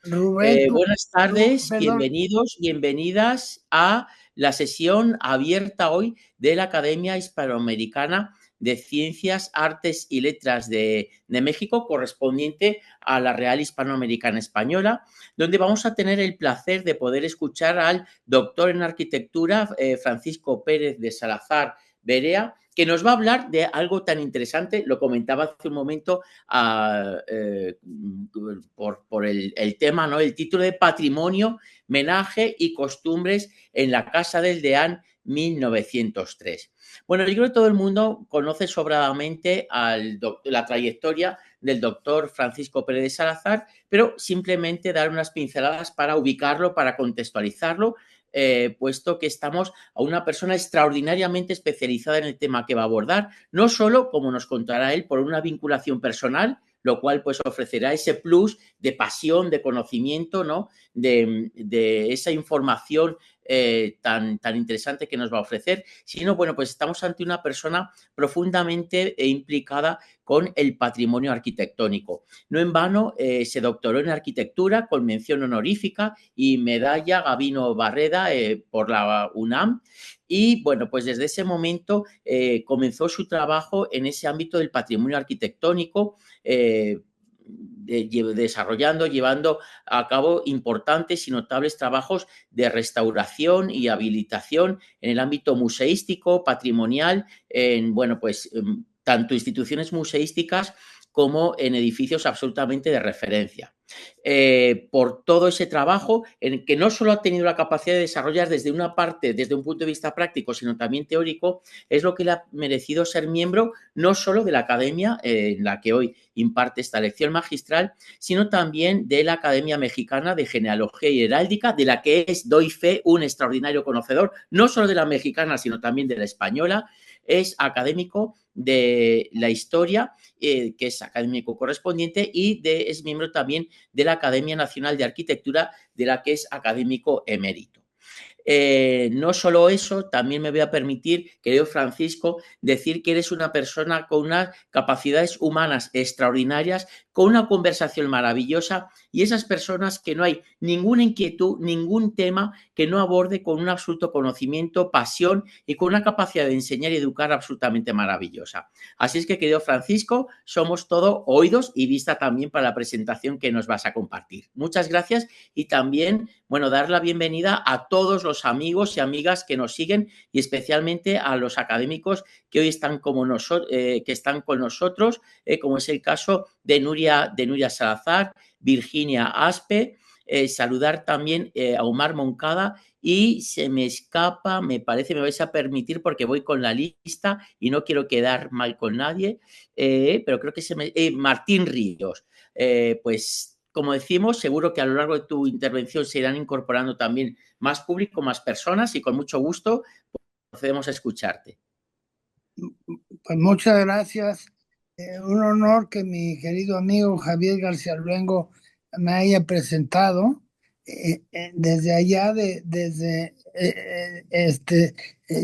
Rubén, Buenas tardes, perdón, bienvenidos, bienvenidas a la sesión abierta hoy de la Academia Hispanoamericana de Ciencias, Artes y Letras de México, correspondiente a la Real Hispanoamericana Española, donde vamos a tener el placer de poder escuchar al doctor en arquitectura Francisco Pérez de Salazar Berea, que nos va a hablar de algo tan interesante, lo comentaba hace un momento, por el tema, ¿no? El título de Patrimonio, Menaje y Costumbres en la Casa del Deán 1903. Bueno, yo creo que todo el mundo conoce sobradamente la trayectoria del doctor Francisco Pérez de Salazar, pero simplemente dar unas pinceladas para ubicarlo, para contextualizarlo, puesto que estamos a una persona extraordinariamente especializada en el tema que va a abordar, no solo, como nos contará él, por una vinculación personal, lo cual pues ofrecerá ese plus de pasión, de conocimiento, ¿no? De esa información tan interesante que nos va a ofrecer, sino, bueno, pues estamos ante una persona profundamente implicada con el patrimonio arquitectónico. No en vano se doctoró en arquitectura con mención honorífica y medalla Gabino Barreda por la UNAM. Y bueno, pues desde ese momento comenzó su trabajo en ese ámbito del patrimonio arquitectónico, desarrollando, llevando a cabo importantes y notables trabajos de restauración y habilitación en el ámbito museístico, patrimonial, en, bueno, pues tanto instituciones museísticas como en edificios absolutamente de referencia. Por todo ese trabajo en que no solo ha tenido la capacidad de desarrollar desde una parte, desde un punto de vista práctico, sino también teórico, es lo que le ha merecido ser miembro no solo de la academia en la que hoy imparte esta lección magistral, sino también de la Academia Mexicana de Genealogía y Heráldica, de la que doy fe, un extraordinario conocedor, no solo de la mexicana, sino también de la española. Es académico de la historia, que es académico correspondiente, y es miembro también de la Academia Nacional de Arquitectura, de la que es académico emérito. No solo eso, también me voy a permitir, querido Francisco, decir que eres una persona con unas capacidades humanas extraordinarias, con una conversación maravillosa, y esas personas que no hay ninguna inquietud, ningún tema que no aborde con un absoluto conocimiento, pasión y con una capacidad de enseñar y educar absolutamente maravillosa. Así es que, querido Francisco, somos todo oídos y vista también para la presentación que nos vas a compartir. Muchas gracias y también, bueno, dar la bienvenida a todos los amigos y amigas que nos siguen y especialmente a los académicos que hoy están, que están con nosotros, como es el caso de Nuria Salazar, Virginia Aspe, saludar también a Omar Moncada, y se me escapa, me parece, me vais a permitir porque voy con la lista y no quiero quedar mal con nadie, pero creo que Martín Ríos. Pues como decimos, seguro que a lo largo de tu intervención se irán incorporando también más público, más personas, y con mucho gusto procedemos a escucharte. pues muchas gracias. Un honor que mi querido amigo Javier García Luengo me haya presentado desde allá, desde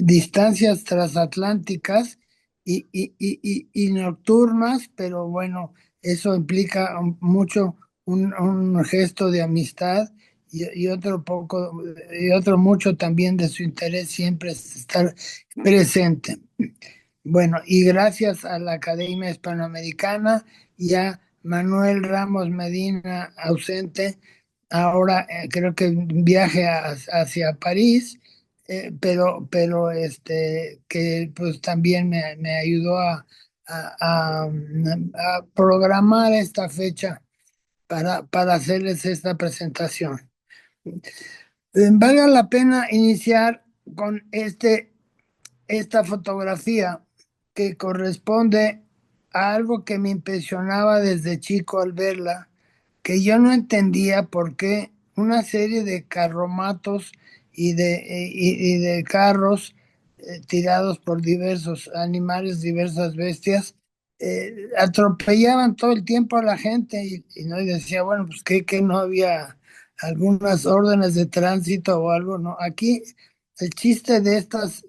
distancias transatlánticas y nocturnas, pero bueno, eso implica mucho un gesto de amistad y otro poco, y otro mucho también de su interés siempre es estar presente. Bueno, y gracias a la Academia Hispanoamericana y a Manuel Ramos Medina, ausente, ahora creo que viaje hacia París, pero que pues también me ayudó a programar esta fecha para hacerles esta presentación. Valga la pena iniciar con esta fotografía que corresponde a algo que me impresionaba desde chico al verla, que yo no entendía por qué una serie de carromatos y de carros tirados por diversos animales, diversas bestias, atropellaban todo el tiempo a la gente y no y decía, bueno, pues que no había algunas órdenes de tránsito o algo, ¿no? Aquí el chiste de estas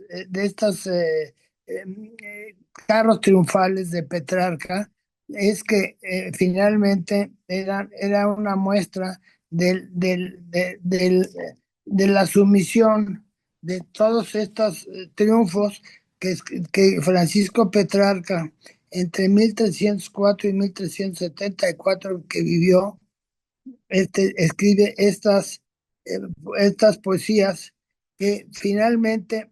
carros triunfales de Petrarca es que finalmente era una muestra de la sumisión de todos estos triunfos que Francisco Petrarca entre 1304 y 1374 que vivió, escribe eh, estas poesías que finalmente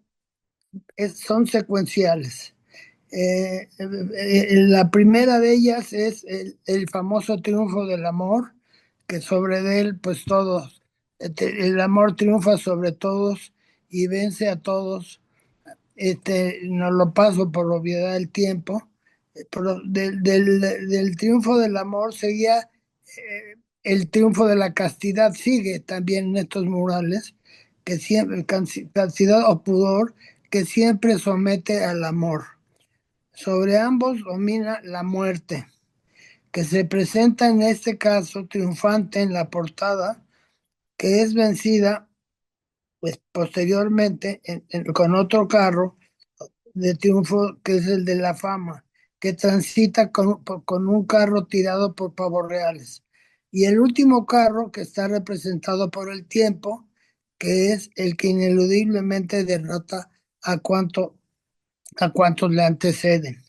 son secuenciales. La primera de ellas es el famoso triunfo del amor, que sobre él, pues todos, el amor triunfa sobre todos y vence a todos. No lo paso por obviedad del tiempo, pero del triunfo del amor seguía el triunfo de la castidad, sigue también en estos murales, que siempre, castidad o pudor, que siempre somete al amor. Sobre ambos domina la muerte, que se presenta en este caso triunfante en la portada, que es vencida pues posteriormente con otro carro de triunfo que es el de la fama, que transita con un carro tirado por pavos reales. Y el último carro que está representado por el tiempo, que es el que ineludiblemente derrota a, a cuantos le anteceden.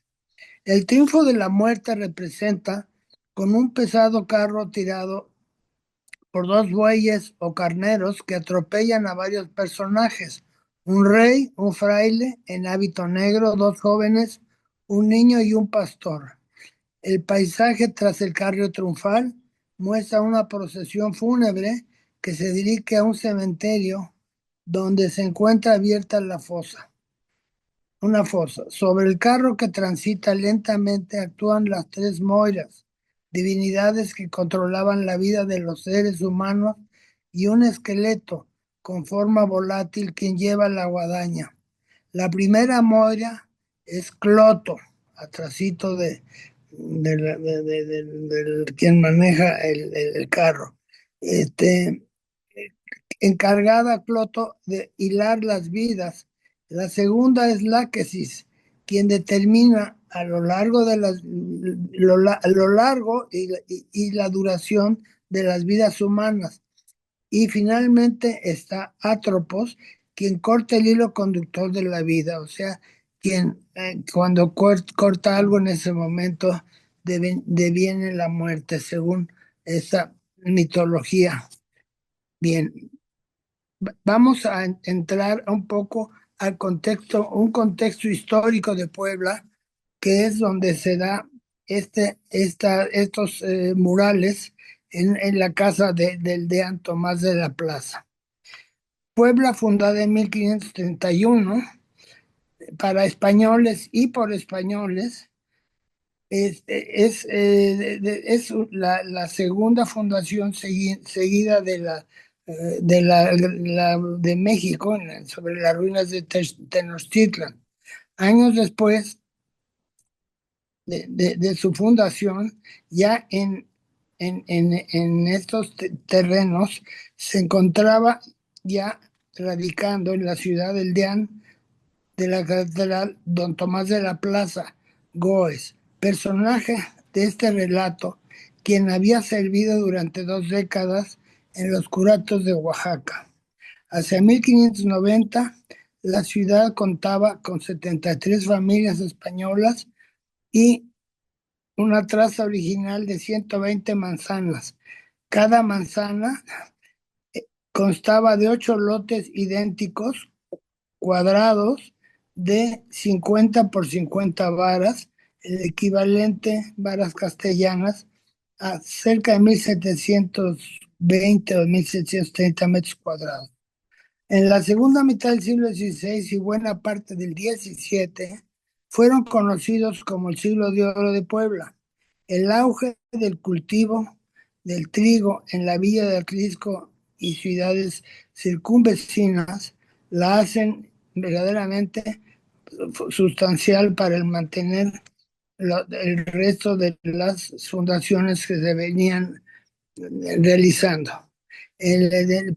El triunfo de la muerte representa con un pesado carro tirado por dos bueyes o carneros que atropellan a varios personajes, un rey, un fraile en hábito negro, dos jóvenes, un niño y un pastor. El paisaje tras el carro triunfal muestra una procesión fúnebre que se dirige a un cementerio donde se encuentra abierta la fosa. Una fosa. Sobre el carro que transita lentamente actúan las tres moiras, divinidades que controlaban la vida de los seres humanos, y un esqueleto con forma volátil quien lleva la guadaña. La primera moira es Cloto, atrasito de quien maneja el carro. Este, encargada Cloto de hilar las vidas. La segunda es Láquesis, quien determina a lo largo de a lo largo y la duración de las vidas humanas. Y finalmente está Atropos, quien corta el hilo conductor de la vida, o sea, quien cuando corta algo en ese momento deviene la muerte, según esa mitología. Bien, vamos a entrar un poco al contexto, un contexto histórico de Puebla, que es donde se da estos murales en la casa del deán Tomás de la Plaza. Puebla, fundada en 1531 para españoles y por españoles, es la segunda fundación seguida de México sobre las ruinas de Tenochtitlan. Años después de su fundación, ya en estos terrenos se encontraba ya radicando en la ciudad del Deán de la catedral don Tomás de la Plaza Goes, personaje de este relato, quien había servido durante 2 décadas en los curatos de Oaxaca. Hacia 1590, la ciudad contaba con 73 familias españolas y una traza original de 120 manzanas. Cada manzana constaba de 8 lotes idénticos, cuadrados, de 50 por 50 varas, el equivalente, varas castellanas, a cerca de 1720 o 1730 metros cuadrados. En la segunda mitad del siglo XVI y buena parte del XVII fueron conocidos como el siglo de oro de Puebla. El auge del cultivo del trigo en la villa de Atlisco y ciudades circunvecinas la hacen verdaderamente sustancial para el mantener el resto de las fundaciones que se venían realizando.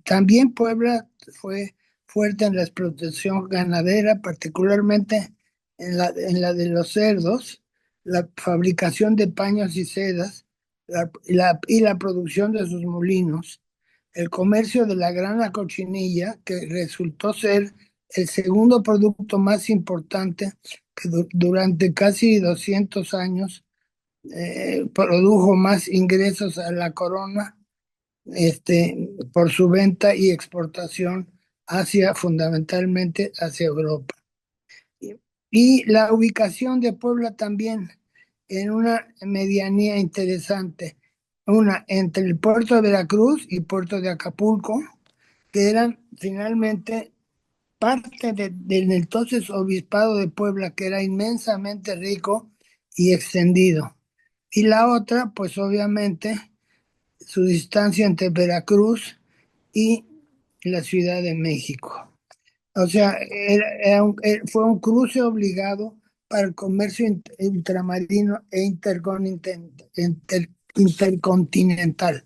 También Puebla fue fuerte en la explotación ganadera, particularmente en la de los cerdos, la fabricación de paños y sedas y la producción de sus molinos. el comercio de la grana cochinilla, que resultó ser el segundo producto más importante que durante casi 200 años produjo más ingresos a la corona por su venta y exportación hacia, fundamentalmente hacia Europa. Y la ubicación de Puebla también en una medianía interesante, una entre el puerto de Veracruz y puerto de Acapulco, que eran finalmente parte del entonces obispado de Puebla, que era inmensamente rico y extendido. Y la otra, pues obviamente, su distancia entre Veracruz y la Ciudad de México. O sea, fue un cruce obligado para el comercio ultramarino e intercontinental.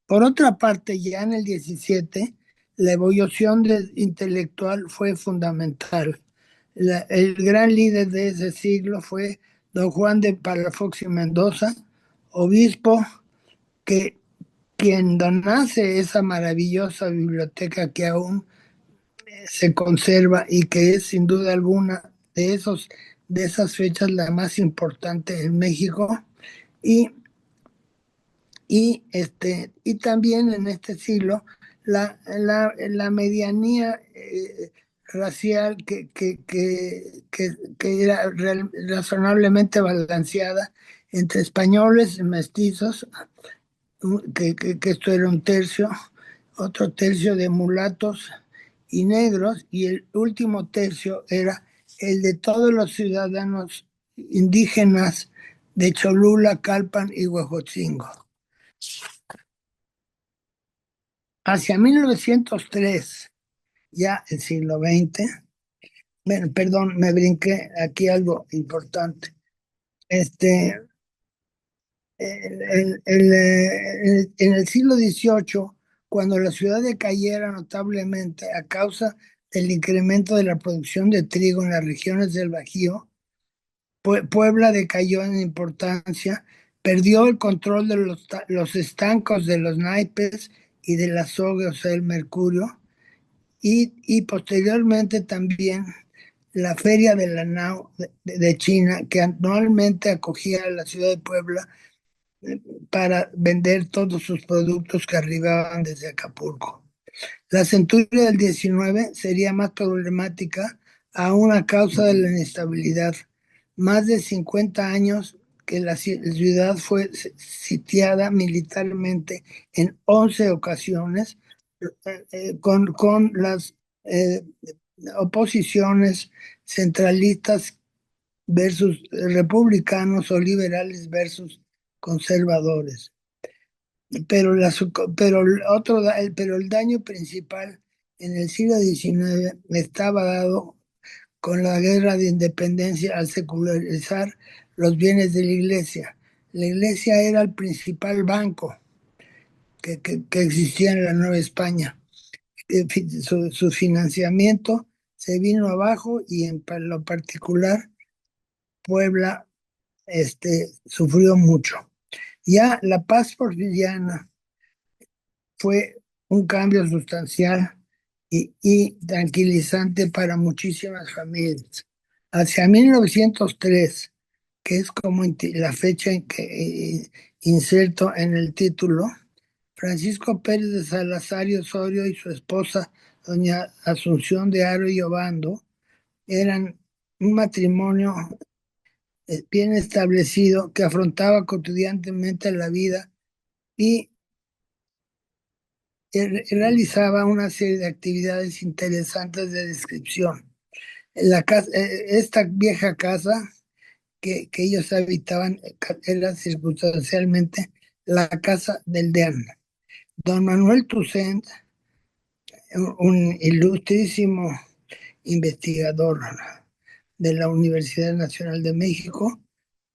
Por otra parte, ya en el 17, la evolución intelectual fue fundamental. El gran líder de ese siglo fue don Juan de Palafox y Mendoza, obispo que quien donase esa maravillosa biblioteca que aún se conserva y que es sin duda alguna de esas fechas la más importante en México y, y también en este siglo la medianía racial que era razonablemente balanceada entre españoles y mestizos, que esto era un tercio, otro tercio de mulatos y negros, y el último tercio era el de todos los ciudadanos indígenas de Cholula, Calpan y Huejotzingo. Hacia 1903, ya el siglo XX, bueno, perdón, me brinqué aquí algo importante. Este, en el siglo XVIII, cuando la ciudad decayera notablemente a causa del incremento de la producción de trigo en las regiones del Bajío, Puebla decayó en importancia, perdió el control de los estancos de los naipes y del azogue, o sea, el mercurio, y posteriormente también la Feria de la Nao de China, que anualmente acogía a la ciudad de Puebla para vender todos sus productos que arribaban desde Acapulco. La centuria del 19 sería más problemática aún a causa de la inestabilidad. Más de 50 años que la ciudad fue sitiada militarmente en 11 ocasiones, con las eh, oposiciones centralistas versus republicanos o liberales versus conservadores. Pero, pero el daño principal en el siglo XIX estaba dado con la guerra de independencia al secularizar los bienes de la iglesia. La iglesia era el principal banco que existía en la Nueva España. Su financiamiento se vino abajo y en lo particular Puebla sufrió mucho. Ya la paz porfiriana fue un cambio sustancial y tranquilizante para muchísimas familias. Hacia 1903, que es como la fecha en que inserto en el título, Francisco Pérez de Salazar y Osorio y su esposa, doña Asunción de Haro y Obando, eran un matrimonio bien establecido que afrontaba cotidianamente la vida y realizaba una serie de actividades interesantes de descripción. Esta vieja casa que ellos habitaban era circunstancialmente la casa del deán. Don Manuel Toussaint, un ilustrísimo investigador de la Universidad Nacional de México,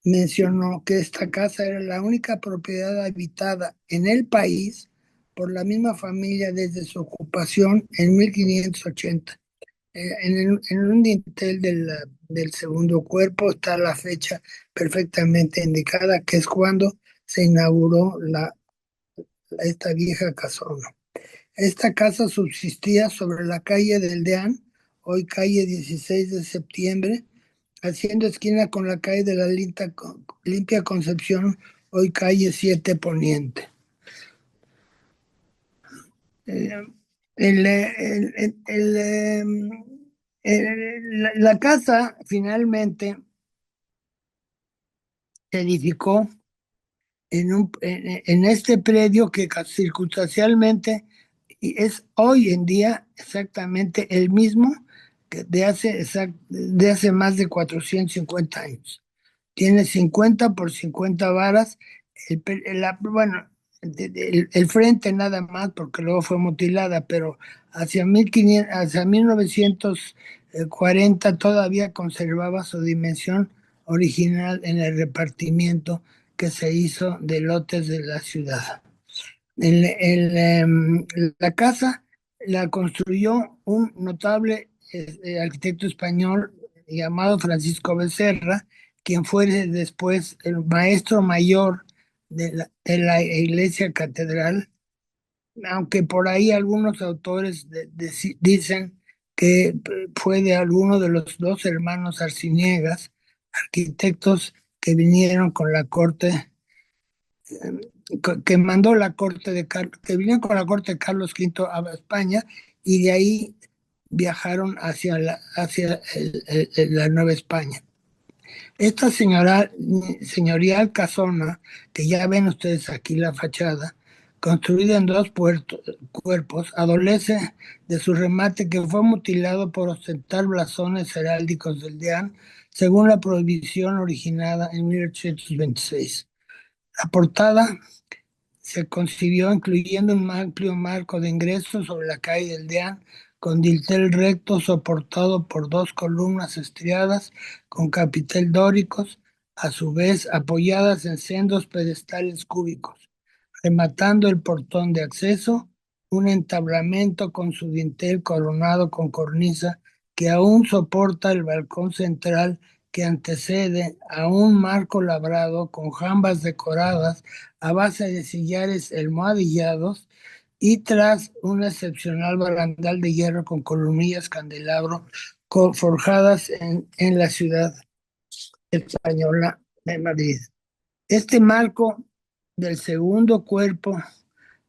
mencionó que esta casa era la única propiedad habitada en el país por la misma familia desde su ocupación en 1580. En un dintel del segundo cuerpo está la fecha perfectamente indicada, que es cuando se inauguró esta vieja casona. Esta casa subsistía sobre la calle del Deán, hoy calle 16 de septiembre, haciendo esquina con la calle de la Limpia Concepción, hoy calle 7 Poniente. Eh, la casa finalmente se edificó en este predio que circunstancialmente es hoy en día exactamente el mismo que de hace más de 450 años. Tiene 50 por 50 varas, bueno, el frente nada más, porque luego fue mutilada, pero hacia 1940 todavía conservaba su dimensión original en el repartimiento que se hizo de lotes de la ciudad. La casa la construyó un notable arquitecto español llamado Francisco Becerra, quien fue después el maestro mayor de la iglesia catedral, aunque por ahí algunos autores dicen que fue de alguno de los dos hermanos Arciniegas, arquitectos que vinieron con la corte que mandó la corte que vinieron con la corte de Carlos V a España, y de ahí viajaron hacia la Nueva España. Esta señorial casona, que ya ven ustedes aquí la fachada, construida en dos cuerpos, adolece de su remate que fue mutilado por ostentar blasones heráldicos del Deán, según la prohibición originada en 1826. La portada se concibió incluyendo un amplio marco de ingreso sobre la calle del Deán, con dintel recto soportado por dos columnas estriadas con capitel dóricos, a su vez apoyadas en sendos pedestales cúbicos, rematando el portón de acceso, un entablamento con su dintel coronado con cornisa que aún soporta el balcón central que antecede a un marco labrado con jambas decoradas a base de sillares almohadillados y tras un excepcional barandal de hierro con columnillas candelabro forjadas en la ciudad española de Madrid. Este marco del segundo cuerpo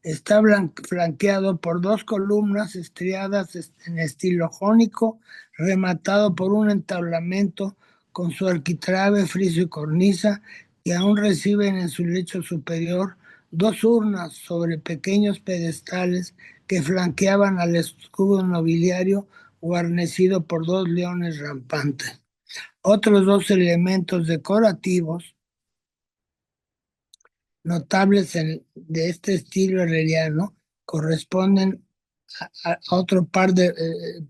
está flanqueado por dos columnas estriadas en estilo jónico, rematado por un entablamento con su arquitrabe, friso y cornisa, que aún reciben en su lecho superior dos urnas sobre pequeños pedestales que flanqueaban al escudo nobiliario guarnecido por dos leones rampantes. Otros dos elementos decorativos notables de este estilo herreriano corresponden a otro par de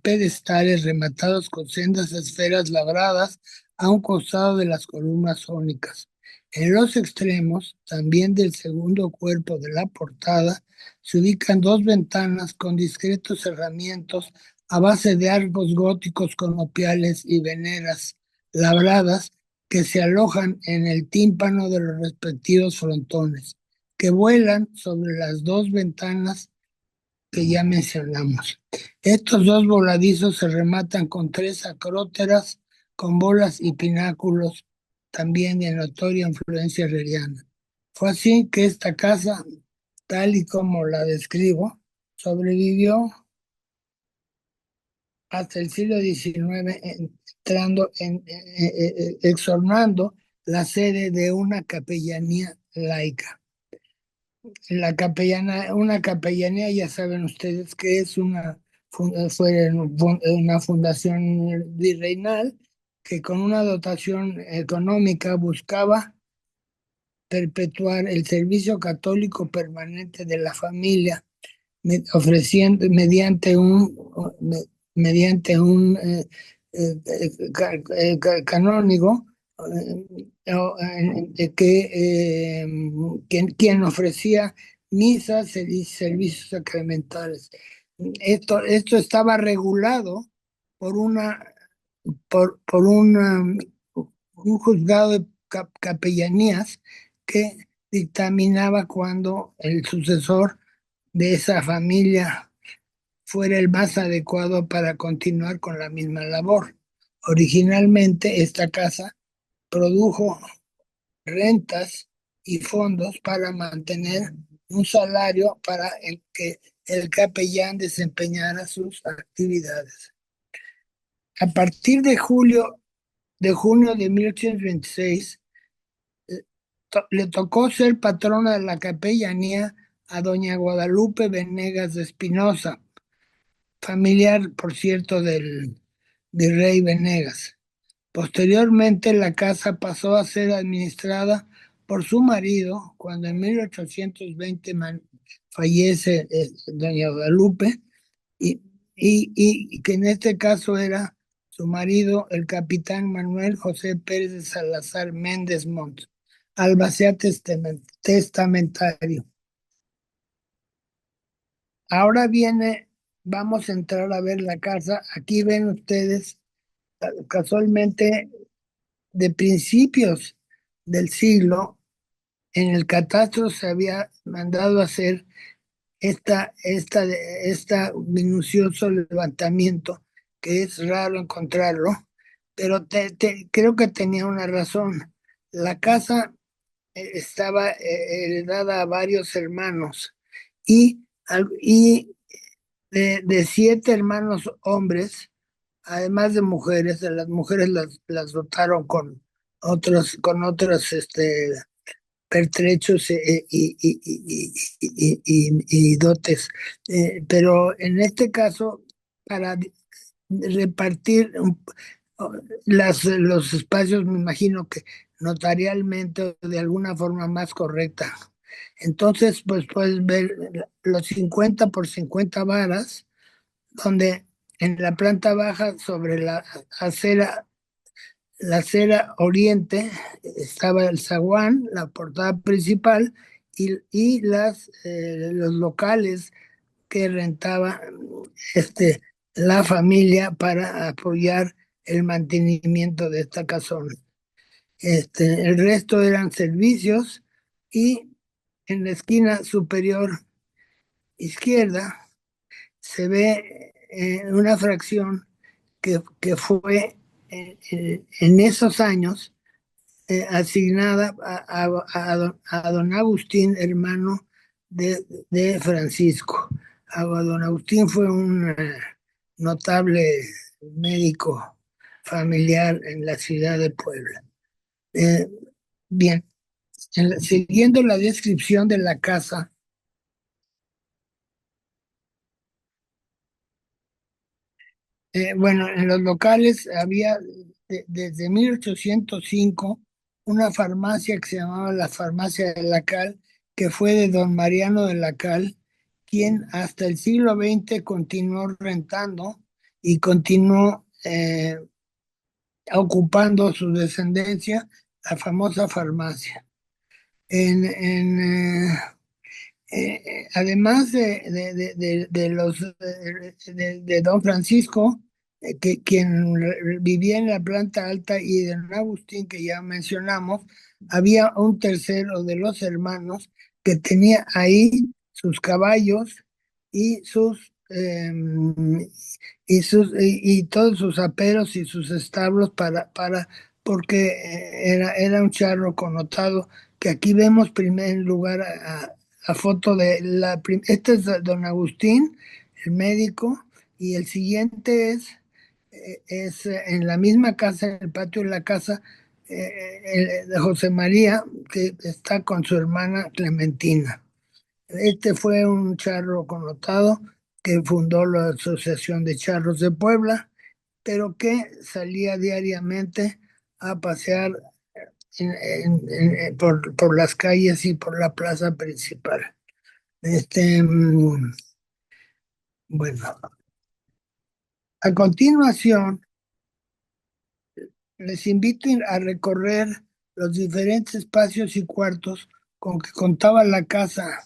pedestales rematados con sendas esferas labradas a un costado de las columnas jónicas. En los extremos, también del segundo cuerpo de la portada, se ubican dos ventanas con discretos cerramientos a base de arcos góticos conopiales y veneras labradas que se alojan en el tímpano de los respectivos frontones, que vuelan sobre las dos ventanas que ya mencionamos. Estos dos voladizos se rematan con tres acróteras con bolas y pináculos, también de notoria influencia herreriana. Fue así que esta casa, tal y como la describo, sobrevivió hasta el siglo XIX, exornando la sede de una capellanía laica. Una capellanía, ya saben ustedes que es fue una fundación virreinal que con una dotación económica buscaba perpetuar el servicio católico permanente de la familia, ofreciendo mediante un canónigo quien ofrecía misas y servicios sacramentales. Esto estaba regulado por un juzgado de capellanías que dictaminaba cuando el sucesor de esa familia fuera el más adecuado para continuar con la misma labor. Originalmente, esta casa produjo rentas y fondos para mantener un salario para el que el capellán desempeñara sus actividades. A partir de junio de 1826, le tocó ser patrona de la capellanía a doña Guadalupe Venegas de Espinosa, familiar, por cierto, del virrey Venegas. Posteriormente, la casa pasó a ser administrada por su marido cuando en 1820 fallece doña Guadalupe y, y que en este caso era su marido, el capitán Manuel José Pérez de Salazar Méndez Montt, albacea testamentario. Ahora viene, vamos a entrar a ver la casa. Aquí ven ustedes, casualmente, de principios del siglo, en el catastro se había mandado a hacer esta minucioso levantamiento, que es raro encontrarlo, pero creo que tenía una razón. La casa estaba heredada a varios hermanos y de 7 hermanos hombres, además de mujeres, de las mujeres las dotaron con otros pertrechos y dotes. Pero en este caso, para repartir los espacios, me imagino que notarialmente o de alguna forma más correcta. Entonces, pues puedes ver los 50 por 50 varas, donde en la planta baja, sobre la acera oriente, estaba el zaguán, la portada principal, y los locales que rentaba este, la familia para apoyar el mantenimiento de esta casona. El resto eran servicios, y en la esquina superior izquierda se ve una fracción que fue en esos años asignada a don Agustín, hermano de Francisco. Don Agustín fue un notable médico familiar en la ciudad de Puebla. Eh, Bien, siguiendo la descripción de la casa, bueno, en los locales había desde 1805 una farmacia que se llamaba la Farmacia de la Cal, que fue de don Mariano de la Cal, quien hasta el siglo XX continuó rentando y continuó ocupando su descendencia la famosa farmacia. Además de don Francisco, quien vivía en la planta alta, y de don Agustín, que ya mencionamos, había un tercero de los hermanos que tenía ahí sus caballos y y todos sus aperos y sus establos porque era un charro connotado, que aquí vemos primer lugar a foto de este es don Agustín, el médico, y el siguiente es en la misma casa, en el patio de la casa, de José María, que está con su hermana Clementina. Este fue un charro connotado que fundó la Asociación de Charros de Puebla, pero que salía diariamente a pasear por las calles y por la plaza principal. Bueno, a continuación les invito a recorrer los diferentes espacios y cuartos con que contaba la casa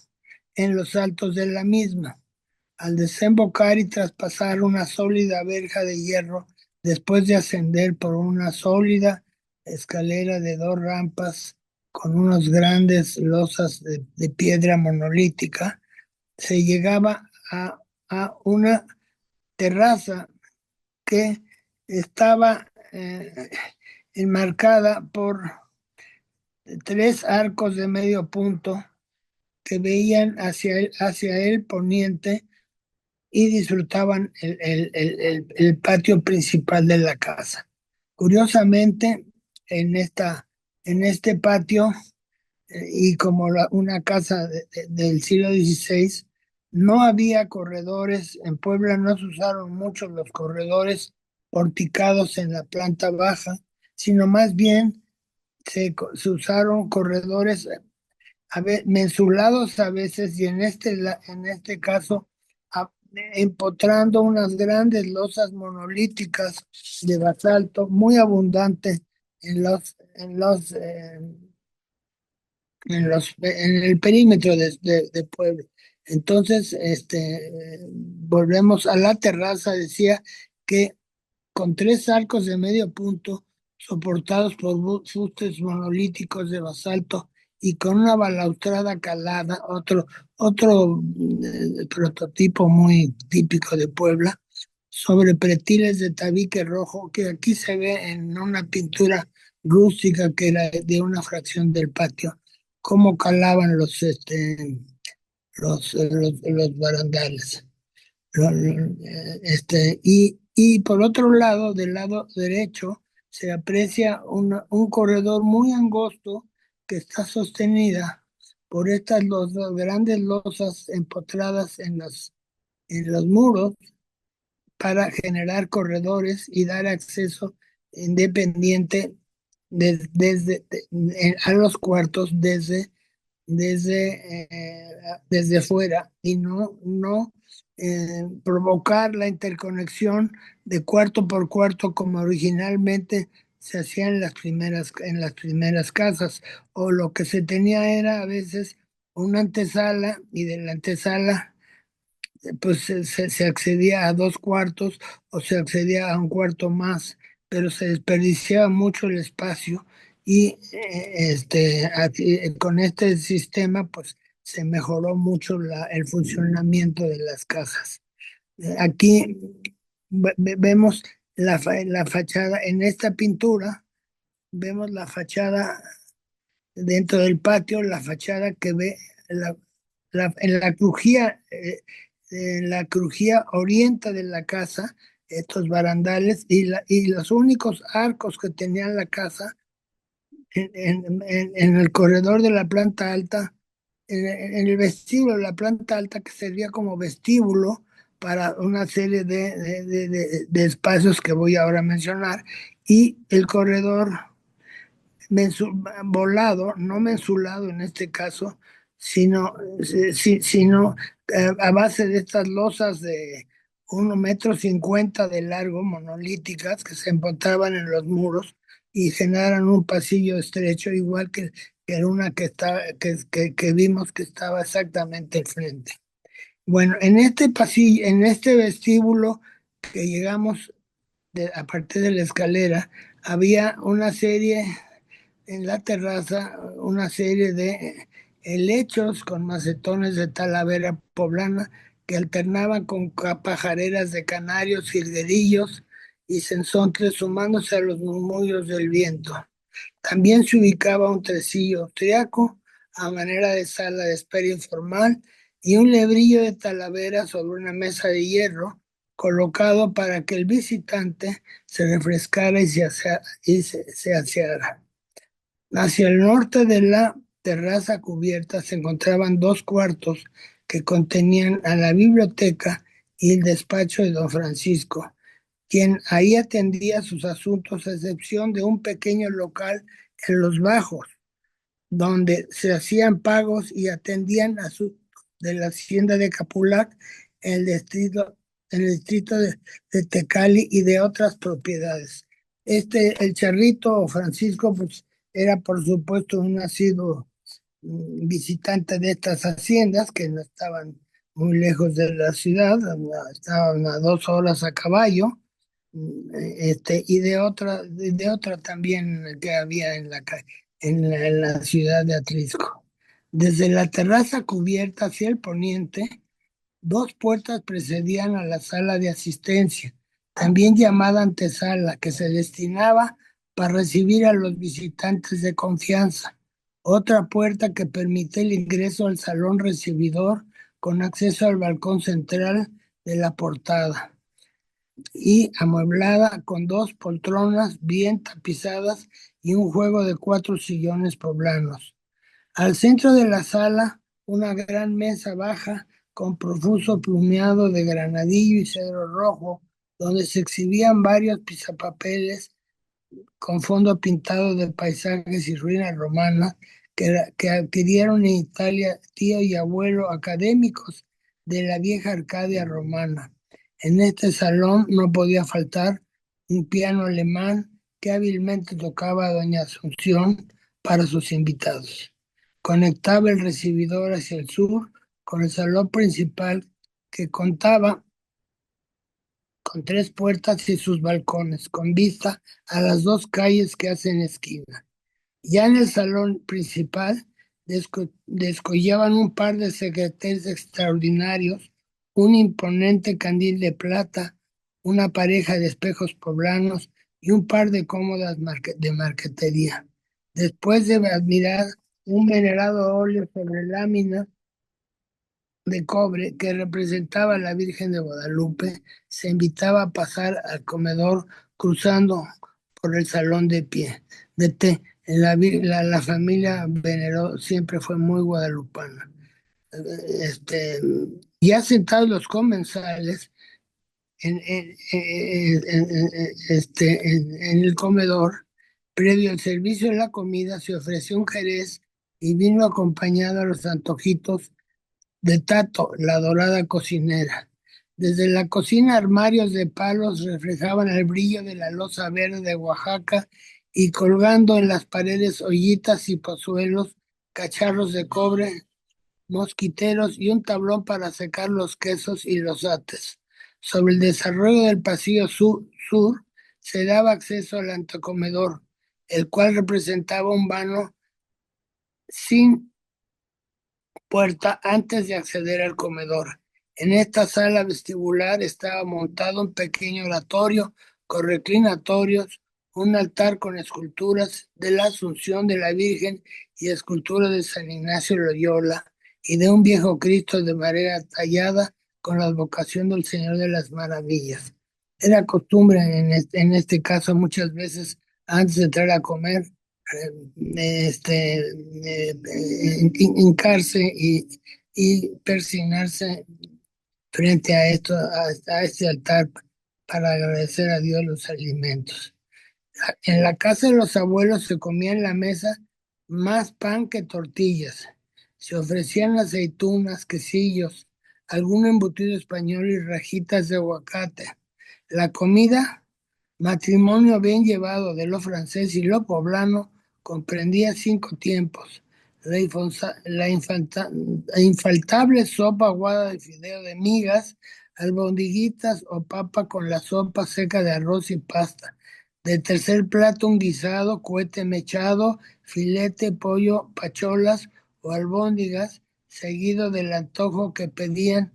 en los altos de la misma. Al desembocar y traspasar una sólida verja de hierro, después de ascender por una sólida escalera de 2 rampas con unos grandes losas de piedra monolítica, se llegaba a una terraza que estaba enmarcada por tres arcos de medio punto que veían hacia el poniente y disfrutaban el patio principal de la casa. Curiosamente, en este patio, y como una casa del siglo XVI, no había corredores. En Puebla no se usaron mucho los corredores porticados en la planta baja, sino más bien se usaron corredores mensulados a veces, y en este caso a- empotrando unas grandes losas monolíticas de basalto muy abundantes en el perímetro de Puebla. Entonces, volvemos a la terraza. Decía que con tres arcos de medio punto soportados por fustes monolíticos de basalto y con una balaustrada calada, otro prototipo muy típico de Puebla, sobre pretiles de tabique rojo, que aquí se ve en una pintura rústica que era de una fracción del patio, cómo calaban los barandales. Y por otro lado, del lado derecho, se aprecia un corredor muy angosto que está sostenida por estas grandes losas empotradas en los muros para generar corredores y dar acceso independiente a los cuartos desde fuera, y no provocar la interconexión de cuarto por cuarto como originalmente se hacía en las primeras casas, o lo que se tenía era a veces una antesala, y de la antesala pues se accedía a dos cuartos o se accedía a un cuarto más, pero se desperdiciaba mucho el espacio. Y con este sistema pues se mejoró mucho el funcionamiento de las casas. Aquí vemos la fachada en esta pintura. Vemos la fachada dentro del patio, la fachada que ve la, en la crujía oriente de la casa, estos barandales y los únicos arcos que tenía la casa en el corredor de la planta alta, en el vestíbulo de la planta alta, que servía como vestíbulo para una serie de espacios que voy ahora a mencionar, y el corredor volado, no mensulado en este caso, sino a base de estas losas de 1,50 m de largo, monolíticas, que se empotraban en los muros y generan un pasillo estrecho, igual que era una que vimos que estaba exactamente al frente. Bueno, en este pasillo, en este vestíbulo que llegamos a partir de la escalera, había una serie en la terraza, una serie de helechos con macetones de talavera poblana que alternaban con pajareras de canarios, jilguerillos y sensontles, sumándose a los murmullos del viento. También se ubicaba un tresillo austriaco a manera de sala de espera informal, y un lebrillo de talavera sobre una mesa de hierro colocado para que el visitante se refrescara y se aseara. Hacia el norte de la terraza cubierta se encontraban dos cuartos que contenían a la biblioteca y el despacho de don Francisco, quien ahí atendía sus asuntos, a excepción de un pequeño local en los bajos, donde se hacían pagos y atendían asuntos de la hacienda de Capulac, en el distrito de Tecali, y de otras propiedades. El Charrito Francisco, pues, era por supuesto un nacido visitante de estas haciendas que no estaban muy lejos de la ciudad, estaban a 2 horas a caballo, y de otra también que había en la ciudad de Atlisco. Desde la terraza cubierta hacia el poniente, dos puertas precedían a la sala de asistencia, también llamada antesala, que se destinaba para recibir a los visitantes de confianza. Otra puerta que permite el ingreso al salón recibidor con acceso al balcón central de la portada y amueblada con dos poltronas bien tapizadas y un juego de cuatro sillones poblanos. Al centro de la sala, una gran mesa baja con profuso plumeado de granadillo y cedro rojo, donde se exhibían varios pisapapeles con fondo pintado de paisajes y ruinas romanas que adquirieron en Italia tío y abuelo académicos de la vieja Arcadia romana. En este salón no podía faltar un piano alemán que hábilmente tocaba doña Asunción para sus invitados. Conectaba el recibidor hacia el sur con el salón principal que contaba con tres puertas y sus balcones, con vista a las dos calles que hacen esquina. Ya en el salón principal descollaban un par de secreteros extraordinarios, un imponente candil de plata, una pareja de espejos poblanos y un par de cómodas de marquetería. Después de admirar un venerado óleo sobre lámina de cobre que representaba a la Virgen de Guadalupe, se invitaba a pasar al comedor cruzando por el salón de pie, de té. La familia veneró siempre fue muy guadalupana. Este, ya sentados los comensales en el comedor, previo al servicio de la comida, se ofreció un jerez y vino acompañado a los antojitos de Tato, la dorada cocinera. Desde la cocina, armarios de palos reflejaban el brillo de la loza verde de Oaxaca y colgando en las paredes ollitas y pozuelos, cacharros de cobre, mosquiteros y un tablón para secar los quesos y los ates. Sobre el desarrollo del pasillo sur se daba acceso al antecomedor, el cual representaba un vano sin puerta antes de acceder al comedor. En esta sala vestibular estaba montado un pequeño oratorio con reclinatorios, un altar con esculturas de la Asunción de la Virgen y escultura de San Ignacio Loyola y de un viejo Cristo de madera tallada con la advocación del Señor de las Maravillas. Era costumbre en este caso muchas veces antes de entrar a comer hincarse y persignarse frente a a este altar para agradecer a Dios los alimentos. En la casa de los abuelos se comía en la mesa más pan que tortillas. Se ofrecían aceitunas, quesillos, algún embutido español y rajitas de aguacate. La comida, matrimonio bien llevado de lo francés y lo poblano, comprendía cinco tiempos. La infaltable sopa aguada de fideo de migas, albondiguitas o papa con la sopa seca de arroz y pasta. De tercer plato, un guisado, cohete mechado, filete, pollo, pacholas o albóndigas, seguido del antojo que podían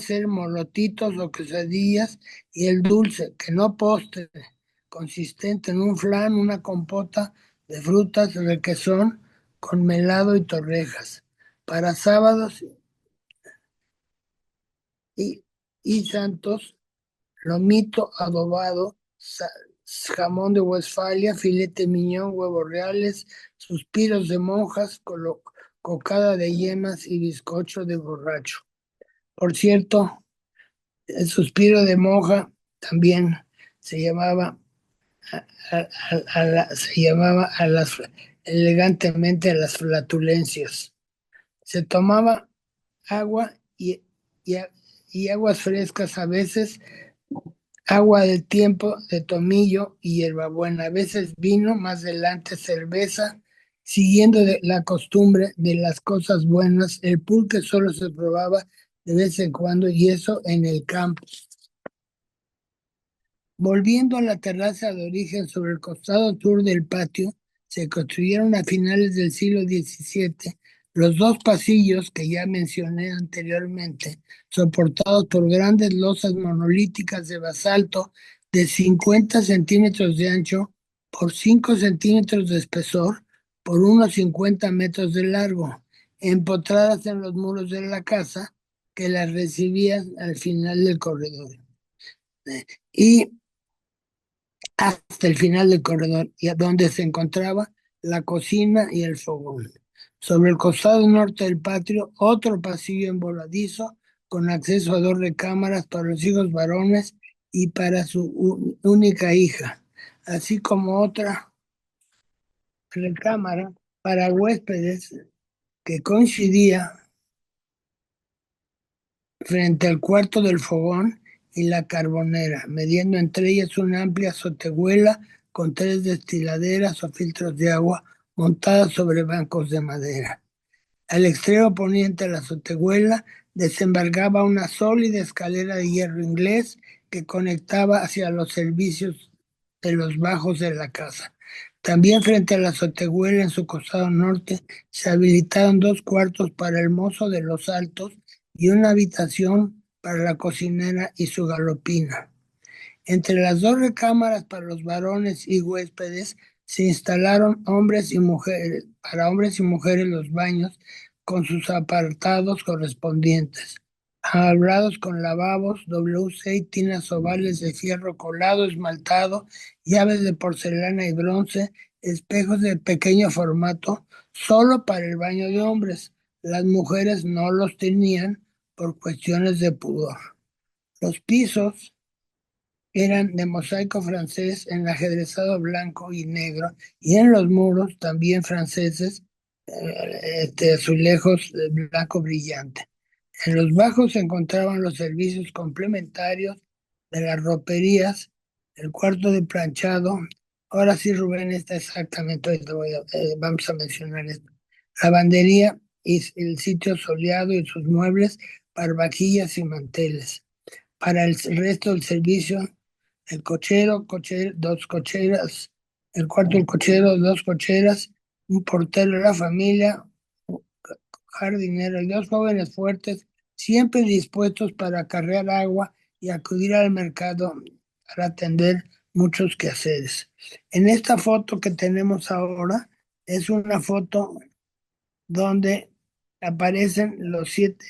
ser molotitos o quesadillas, y el dulce, que no postre, consistente en un flan, una compota de frutas, requesón con melado y torrejas. Para sábados y, y santos, lomito adobado, jamón de Westfalia, filete miñón, huevos reales, suspiros de monjas, cocada de yemas y bizcocho de borracho. Por cierto, el suspiro de monja también se llamaba se llamaba elegantemente a las flatulencias. Se tomaba agua y, y aguas frescas a veces, agua del tiempo de tomillo y hierbabuena, a veces vino, más adelante cerveza, siguiendo la costumbre de las cosas buenas. El pulque solo se probaba de vez en cuando y eso en el campo. Volviendo a la terraza de origen sobre el costado sur del patio, se construyeron a finales del siglo XVII los dos pasillos que ya mencioné anteriormente, soportados por grandes losas monolíticas de basalto de 50 centímetros de ancho por 5 centímetros de espesor por unos 50 metros de largo, empotradas en los muros de la casa que las recibían al final del corredor. Y hasta el final del corredor, y a donde se encontraba la cocina y el fogón. Sobre el costado norte del patio, otro pasillo en voladizo con acceso a dos recámaras para los hijos varones y para su única hija, así como otra recámara para huéspedes que coincidía frente al cuarto del fogón y la carbonera, mediendo entre ellas una amplia azotehuela con tres destiladeras o filtros de agua montadas sobre bancos de madera. Al extremo poniente de la azotehuela desembarcaba una sólida escalera de hierro inglés que conectaba hacia los servicios de los bajos de la casa. También frente a la azotehuela, en su costado norte, se habilitaron dos cuartos para el mozo de los altos y una habitación para la cocinera y su galopina. Entre las dos recámaras para los varones y huéspedes se instalaron para hombres y mujeres los baños con sus apartados correspondientes, hablados con lavabos, WC y tinas ovales de fierro colado, esmaltado, llaves de porcelana y bronce, espejos de pequeño formato, solo para el baño de hombres. Las mujeres no los tenían por cuestiones de pudor. Los pisos eran de mosaico francés en ajedrezado blanco y negro, y en los muros también franceses, azulejos de blanco brillante. En los bajos se encontraban los servicios complementarios de las roperías, el cuarto de planchado. Ahora sí, Rubén, está exactamente, vamos a mencionar esto. Lavandería y el sitio soleado y sus muebles, para vajillas y manteles. Para el resto del servicio, el dos cocheras, el cuarto del cochero, dos cocheras, un portero de la familia, un jardinero y dos jóvenes fuertes, siempre dispuestos para acarrear agua y acudir al mercado para atender muchos quehaceres. En esta foto que tenemos ahora, es una foto donde aparecen los siete,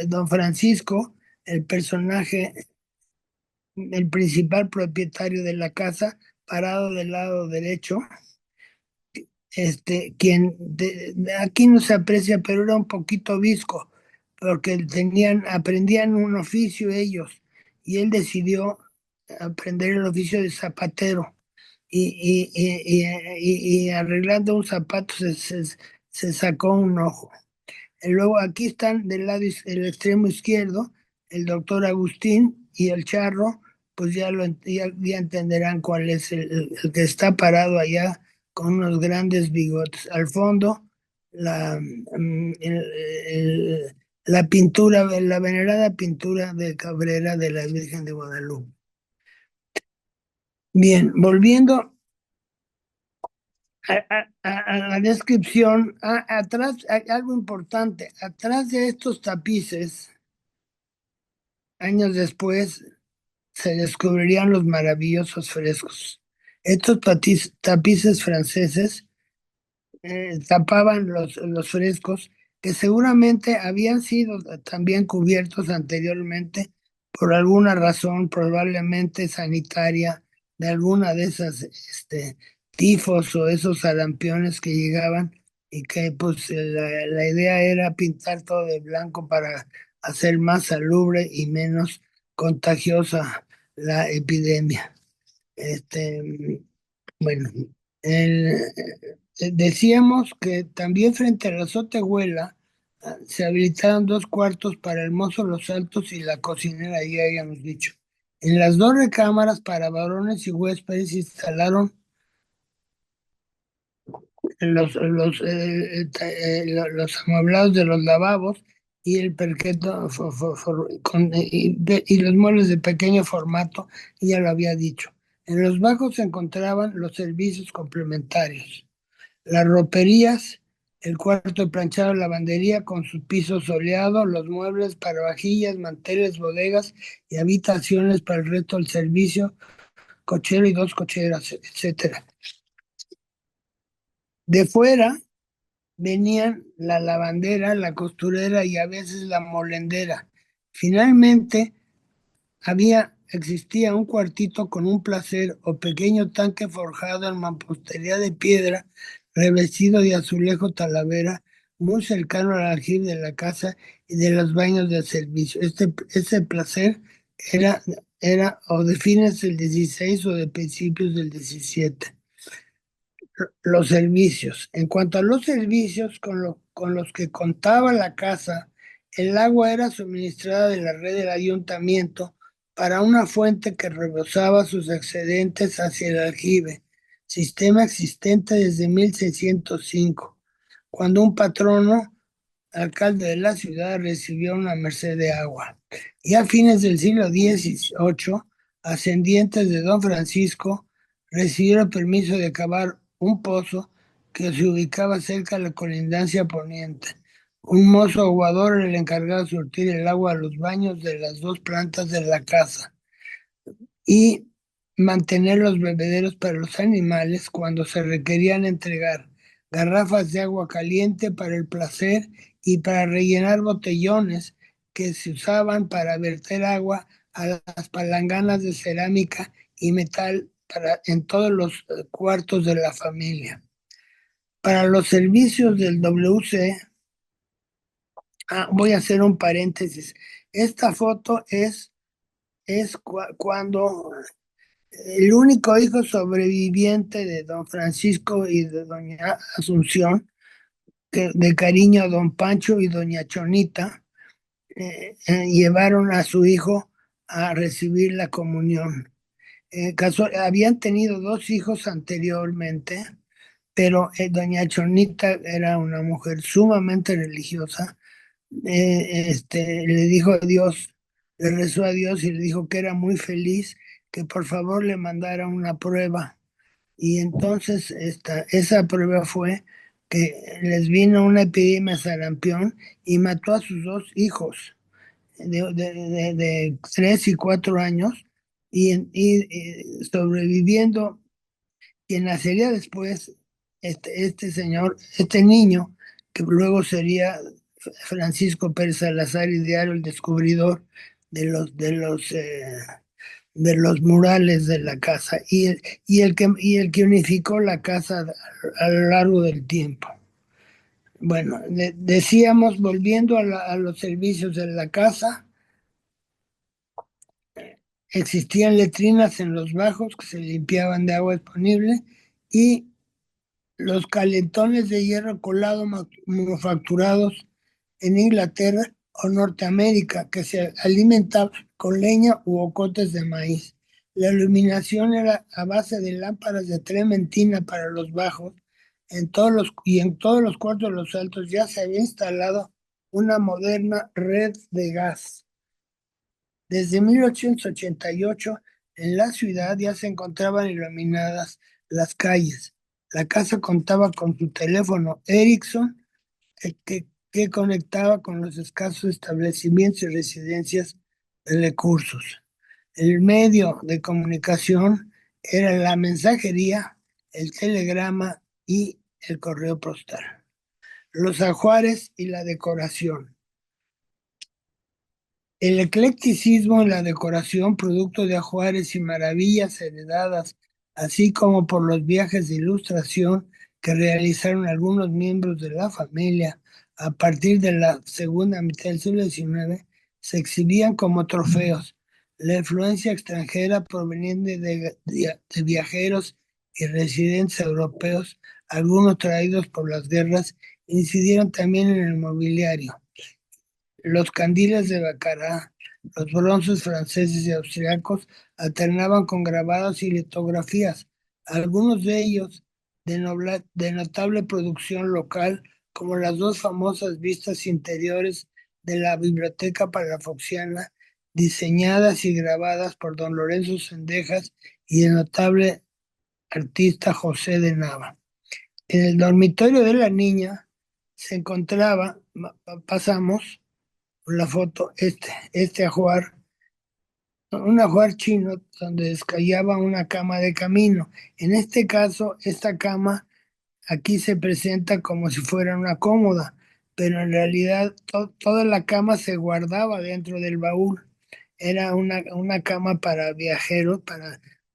don Francisco, el personaje, el principal propietario de la casa, parado del lado derecho, aquí no se aprecia, pero era un poquito visco, porque aprendían un oficio ellos, y él decidió aprender el oficio de zapatero, y arreglando un zapato se sacó un ojo. Luego aquí están del lado el extremo izquierdo, el doctor Agustín y el charro, pues ya entenderán cuál es el que está parado allá con unos grandes bigotes. Al fondo, la, la pintura, la venerada pintura de Cabrera de la Virgen de Guadalupe. Bien, volviendo a la descripción, atrás hay algo importante, atrás de estos tapices, años después, se descubrirían los maravillosos frescos. Estos tapices franceses tapaban los frescos que seguramente habían sido también cubiertos anteriormente por alguna razón, probablemente sanitaria, de alguna de esas tifos o esos sarampiones que llegaban, y que pues la idea era pintar todo de blanco para hacer más salubre y menos contagiosa la epidemia. Bueno, decíamos que también frente a la azotehuela se habilitaron dos cuartos para el mozo Los Altos y la cocinera, ya habíamos dicho. En las dos recámaras para varones y huéspedes se instalaron los amueblados de los lavabos y el perqueto y los muebles de pequeño formato, ya lo había dicho. En los bajos se encontraban los servicios complementarios. Las roperías, el cuarto de planchado, lavandería con sus pisos soleados, los muebles para vajillas, manteles, bodegas y habitaciones para el resto del servicio, cochero y dos cocheras, etcétera. De fuera venían la lavandera, la costurera y a veces la molendera. Finalmente, existía un cuartito con un placer o pequeño tanque forjado en mampostería de piedra, revestido de azulejo talavera, muy cercano al aljibe de la casa y de los baños de servicio. Ese placer era, era o de fines del 16 o de principios del 17. Los servicios. En cuanto a los servicios con los que contaba la casa, el agua era suministrada de la red del ayuntamiento para una fuente que rebosaba sus excedentes hacia el aljibe, sistema existente desde 1605, cuando un patrono, alcalde de la ciudad, recibió una merced de agua. Y a fines del siglo XVIII, ascendientes de don Francisco recibieron permiso de cavar un pozo que se ubicaba cerca de la colindancia poniente. Un mozo aguador era el encargado de surtir el agua a los baños de las dos plantas de la casa y mantener los bebederos para los animales cuando se requerían entregar garrafas de agua caliente para el placer y para rellenar botellones que se usaban para verter agua a las palanganas de cerámica y metal en todos los cuartos de la familia. Para los servicios del WC, voy a hacer un paréntesis. Esta foto es cuando el único hijo sobreviviente de don Francisco y de doña Asunción, que de cariño a don Pancho y doña Chonita, llevaron a su hijo a recibir la comunión. Habían tenido dos hijos anteriormente, pero doña Chonita era una mujer sumamente religiosa. Le dijo a Dios, le rezó a Dios y le dijo que era muy feliz, que por favor le mandara una prueba. Y entonces esa prueba fue que les vino una epidemia de sarampión y mató a sus dos hijos de 3 y 4 años y sobreviviendo, quien nacería después, este niño, que luego sería Francisco Pérez Salazar Idearo, el descubridor de los murales de la casa y el que unificó la casa a lo largo del tiempo. Bueno, decíamos, volviendo a los servicios de la casa, existían letrinas en los bajos que se limpiaban de agua disponible y los calentones de hierro colado manufacturados en Inglaterra o Norteamérica, que se alimentaban con leña u ocotes de maíz. La iluminación era a base de lámparas de trementina para los bajos. En todos los cuartos de los altos ya se había instalado una moderna red de gas. Desde 1888, en la ciudad ya se encontraban iluminadas las calles. La casa contaba con su teléfono Ericsson, que conectaba con los escasos establecimientos y residencias de recursos. El medio de comunicación era la mensajería, el telegrama y el correo postal. Los ajuares y la decoración. El eclecticismo en la decoración, producto de ajuares y maravillas heredadas, así como por los viajes de ilustración que realizaron algunos miembros de la familia a partir de la segunda mitad del siglo XIX, se exhibían como trofeos. La influencia extranjera proveniente de viajeros y residentes europeos, algunos traídos por las guerras, incidieron también en el mobiliario. Los candiles de Baccarat, los bronces franceses y austriacos alternaban con grabados y litografías, algunos de ellos de notable producción local, como las dos famosas vistas interiores de la Biblioteca Palafoxiana, diseñadas y grabadas por don Lorenzo Sendejas y el notable artista José de Nava. En el dormitorio de la niña se encontraba, pasamos por la foto, este ajuar, un ajuar chino donde descayaba una cama de camino. En este caso, esta cama aquí se presenta como si fuera una cómoda, pero en realidad toda la cama se guardaba dentro del baúl. Era una cama para viajeros,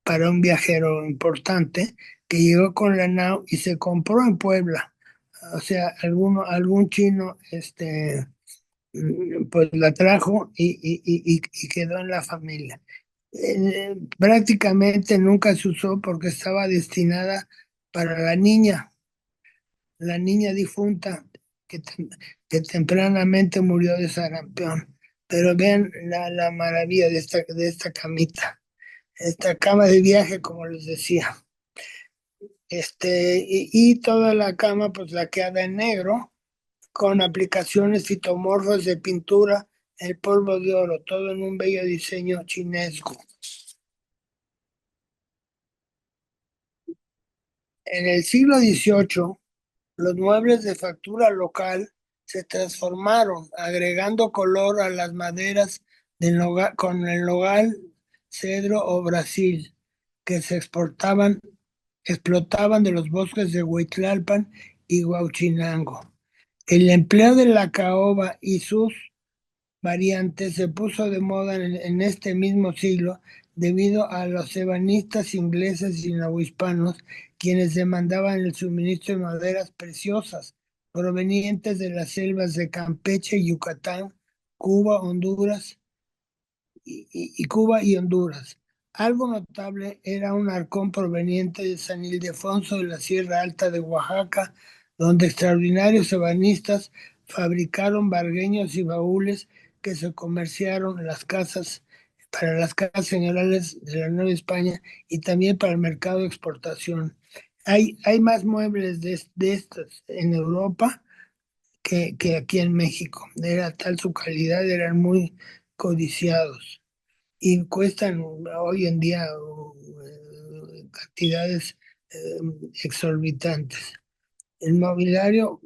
para un viajero importante que llegó con la nao y se compró en Puebla. O sea, algún chino pues la trajo y quedó en la familia. Prácticamente nunca se usó porque estaba destinada para la niña difunta que, que tempranamente murió de sarampión. Pero vean la maravilla de esta camita, esta cama de viaje, como les decía. Y toda la cama, pues la queda en negro, con aplicaciones fitomorfas de pintura, el polvo de oro, todo en un bello diseño chinesco. En el siglo XVIII, los muebles de factura local se transformaron, agregando color a las maderas con el nogal, cedro o brasil, que se explotaban de los bosques de Huitlalpan y Huauchinango. El empleo de la caoba y sus variante se puso de moda en este mismo siglo debido a los ebanistas ingleses y novohispanos, quienes demandaban el suministro de maderas preciosas provenientes de las selvas de Campeche, Yucatán, Cuba, Honduras y Cuba y Honduras. Algo notable era un arcón proveniente de San Ildefonso de la Sierra Alta de Oaxaca, donde extraordinarios ebanistas fabricaron bargueños y baúles que se comerciaron en las casas para las casas generales de la Nueva España y también para el mercado de exportación. Hay más muebles de estos en Europa que aquí en México. Era tal su calidad, eran muy codiciados y cuestan hoy en día cantidades eh, exorbitantes. El mobiliario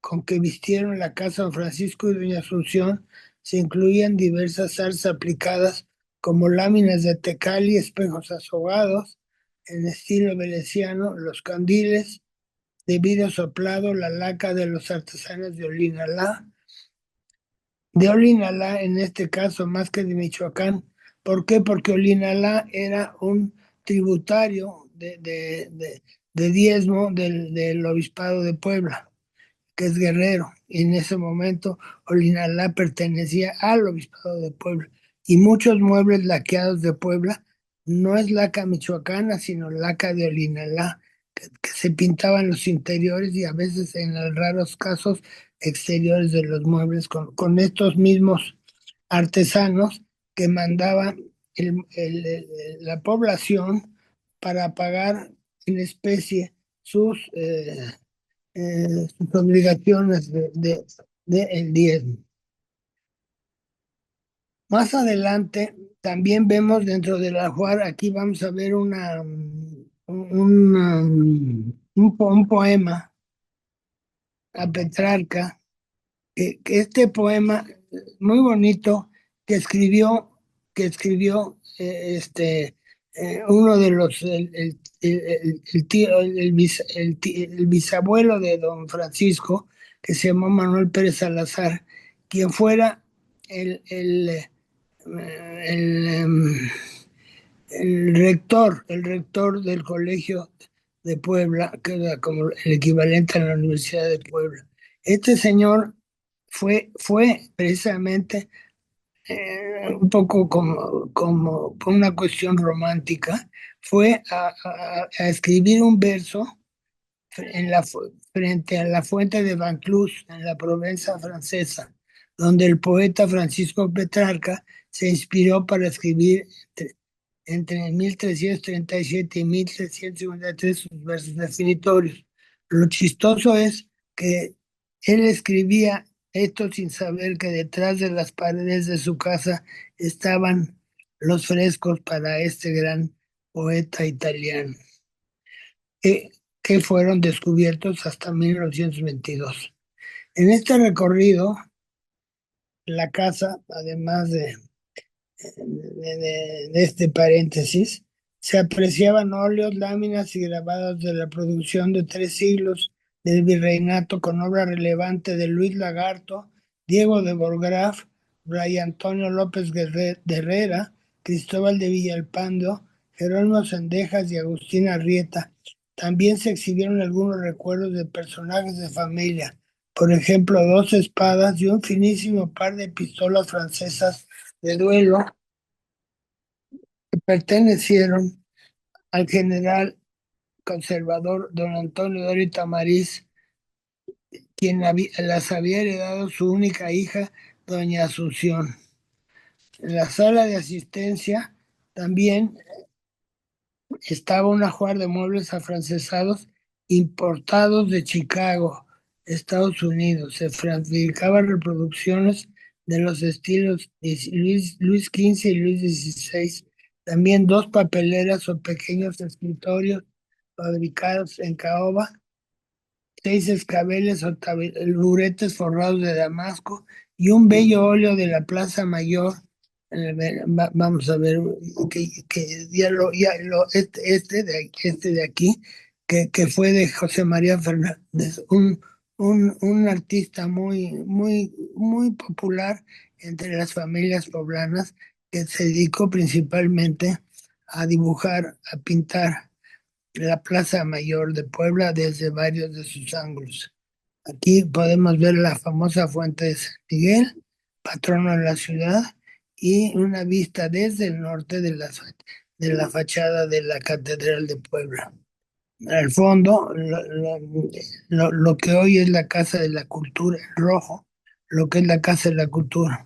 con que vistieron la casa Don Francisco y Doña Asunción se incluían diversas artes aplicadas como láminas de tecal y espejos asogados en estilo veneciano, los candiles de vidrio soplado, la laca de los artesanos de Olinalá en este caso más que de Michoacán. ¿Por qué? Porque Olinalá era un tributario de diezmo del obispado de Puebla, que es Guerrero, y en ese momento Olinalá pertenecía al obispado de Puebla. Y muchos muebles laqueados de Puebla no es laca michoacana, sino laca de Olinalá, que se pintaban los interiores y a veces en los raros casos exteriores de los muebles con estos mismos artesanos que mandaba la población para pagar en especie sus obligaciones de el diezmo. Más adelante también vemos dentro del ajuar, aquí vamos a ver un poema a Petrarca, que este poema muy bonito que escribió, uno de los, el tío, el bisabuelo de don Francisco, que se llamó Manuel Pérez Salazar, quien fuera el, el, el, em, el rector del Colegio de Puebla, que era como el equivalente a la Universidad de Puebla. Este señor fue precisamente un poco como por una cuestión romántica, fue a escribir un verso frente a la fuente de Vaucluse, en la Provenza francesa, donde el poeta Francisco Petrarca se inspiró para escribir entre 1337 y 1353 sus versos definitorios. Lo chistoso es que él escribía esto sin saber que detrás de las paredes de su casa estaban los frescos para este gran poeta italiano. ¿Qué, que fueron descubiertos hasta 1922. En este recorrido, la casa, además de este paréntesis, se apreciaban óleos, láminas y grabados de la producción de 3 siglos del virreinato con obra relevante de Luis Lagarto, Diego de Borgraf, Fray Antonio López de Herrera, Cristóbal de Villalpando, Jerónimo Sendejas y Agustín Arrieta. También se exhibieron algunos recuerdos de personajes de familia, por ejemplo, 2 espadas y un finísimo par de pistolas francesas de duelo que pertenecieron al general conservador don Antonio Dorio Tamariz, quien las había heredado su única hija, doña Asunción. En la sala de asistencia también estaba un ajuar de muebles afrancesados importados de Chicago, Estados Unidos. Se fabricaban reproducciones de los estilos Luis XV y Luis XVI. También 2 papeleras o pequeños escritorios fabricados en caoba, 6 escabeles o taburetes forrados de damasco y un bello óleo de la Plaza Mayor. Vamos a ver que este de aquí, que fue de José María Fernández, un artista muy popular entre las familias poblanas, que se dedicó principalmente a dibujar, a pintar la Plaza Mayor de Puebla desde varios de sus ángulos. Aquí podemos ver la famosa Fuente de San Miguel, patrono de la ciudad, y una vista desde el norte de la fachada de la Catedral de Puebla. Al fondo, lo que hoy es la Casa de la Cultura, el rojo, lo que es la Casa de la Cultura.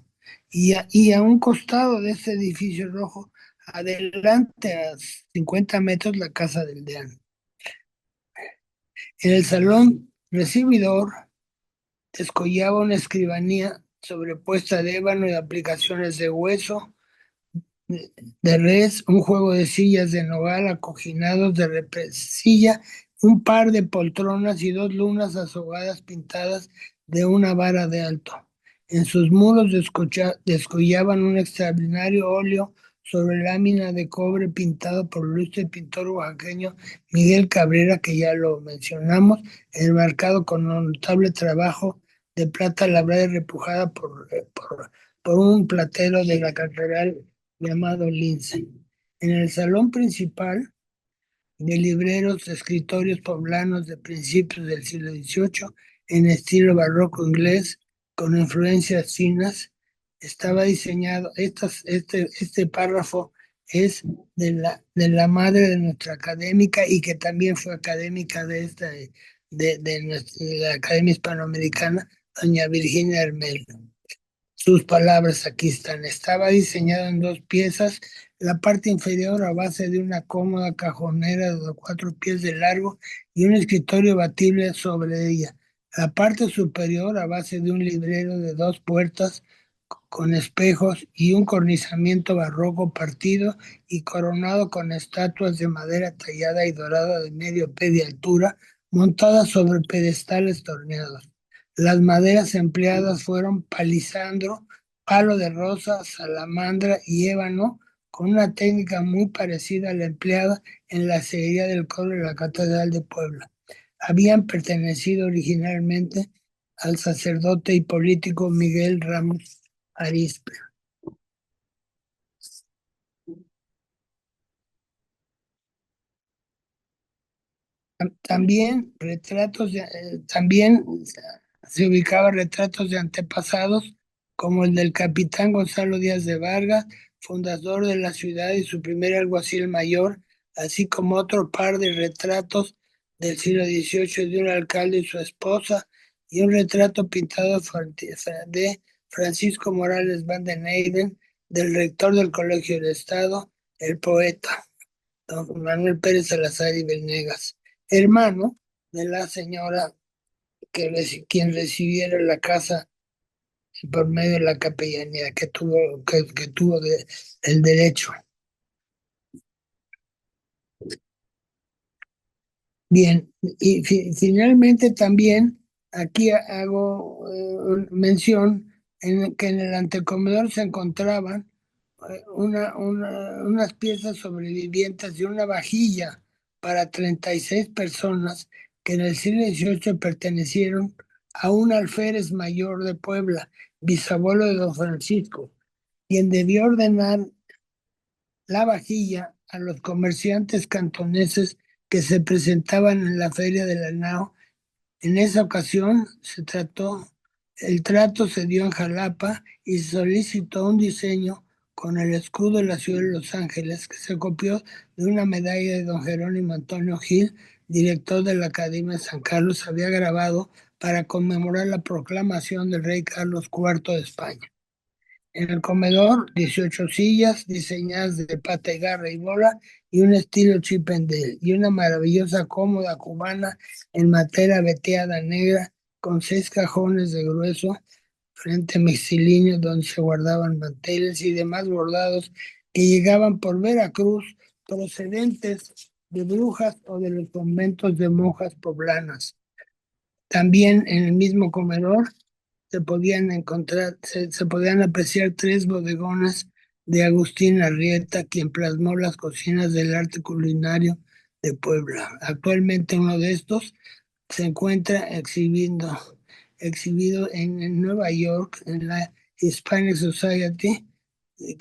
Y a un costado de ese edificio rojo, adelante a 50 metros, la Casa del Deán. En el salón recibidor descollaba una escribanía sobrepuesta de ébano y aplicaciones de hueso de res, un juego de sillas de nogal acoginados de represilla, un par de poltronas y 2 lunas asogadas pintadas de una vara de alto. En sus muros descollaban un extraordinario óleo sobre lámina de cobre pintado por el ilustre pintor oaxaqueño Miguel Cabrera, que ya lo mencionamos, enmarcado con un notable trabajo de plata labrada y repujada por un platero de la catedral llamado Lince. En el salón principal, de libreros, escritorios poblanos de principios del siglo XVIII, en estilo barroco inglés, con influencias finas, estaba diseñado. Este párrafo es de la madre de nuestra académica y que también fue académica de la Academia Hispanoamericana, doña Virginia Hermel. Sus palabras aquí están. Estaba diseñado en 2 piezas, la parte inferior a base de una cómoda cajonera de 4 pies de largo y un escritorio batible sobre ella. La parte superior a base de un librero de 2 puertas con espejos y un cornizamiento barroco partido y coronado con estatuas de madera tallada y dorada de medio pie de altura, montadas sobre pedestales torneados. Las maderas empleadas fueron palisandro, palo de rosa, salamandra y ébano, con una técnica muy parecida a la empleada en la sillería del coro de la Catedral de Puebla. Habían pertenecido originalmente al sacerdote y político Miguel Ramos Arizpe. También se ubicaban retratos de antepasados, como el del capitán Gonzalo Díaz de Vargas, fundador de la ciudad y su primer alguacil mayor, así como otro par de retratos del siglo XVIII de un alcalde y su esposa, y un retrato pintado de Francisco Morales Van den Eyden, del rector del Colegio del Estado, el poeta don Manuel Pérez Salazar y Venegas, hermano de la señora quien recibiera la casa por medio de la capellanía que tuvo el derecho. Bien, y finalmente también aquí hago mención en que en el antecomedor se encontraban unas piezas sobrevivientes de una vajilla para 36 personas que en el siglo XVIII pertenecieron a un alférez mayor de Puebla, bisabuelo de don Francisco, quien debió ordenar la vajilla a los comerciantes cantoneses que se presentaban en la feria de la Nao. En esa ocasión el trato se dio en Jalapa y se solicitó un diseño con el escudo de la ciudad de Los Ángeles, que se copió de una medalla de don Jerónimo Antonio Gil, director de la Academia de San Carlos, había grabado para conmemorar la proclamación del rey Carlos IV de España. En el comedor, 18 sillas diseñadas de pata y garra y bola y un estilo Chippendale y una maravillosa cómoda cubana en madera veteada negra con 6 cajones de grueso frente mixtilíneo donde se guardaban manteles y demás bordados que llegaban por Veracruz procedentes de brujas o de los conventos de monjas poblanas. También en el mismo comedor se podían apreciar 3 bodegones de Agustín Arrieta, quien plasmó las cocinas del arte culinario de Puebla. Actualmente uno de estos se encuentra exhibido en Nueva York, en la Hispanic Society,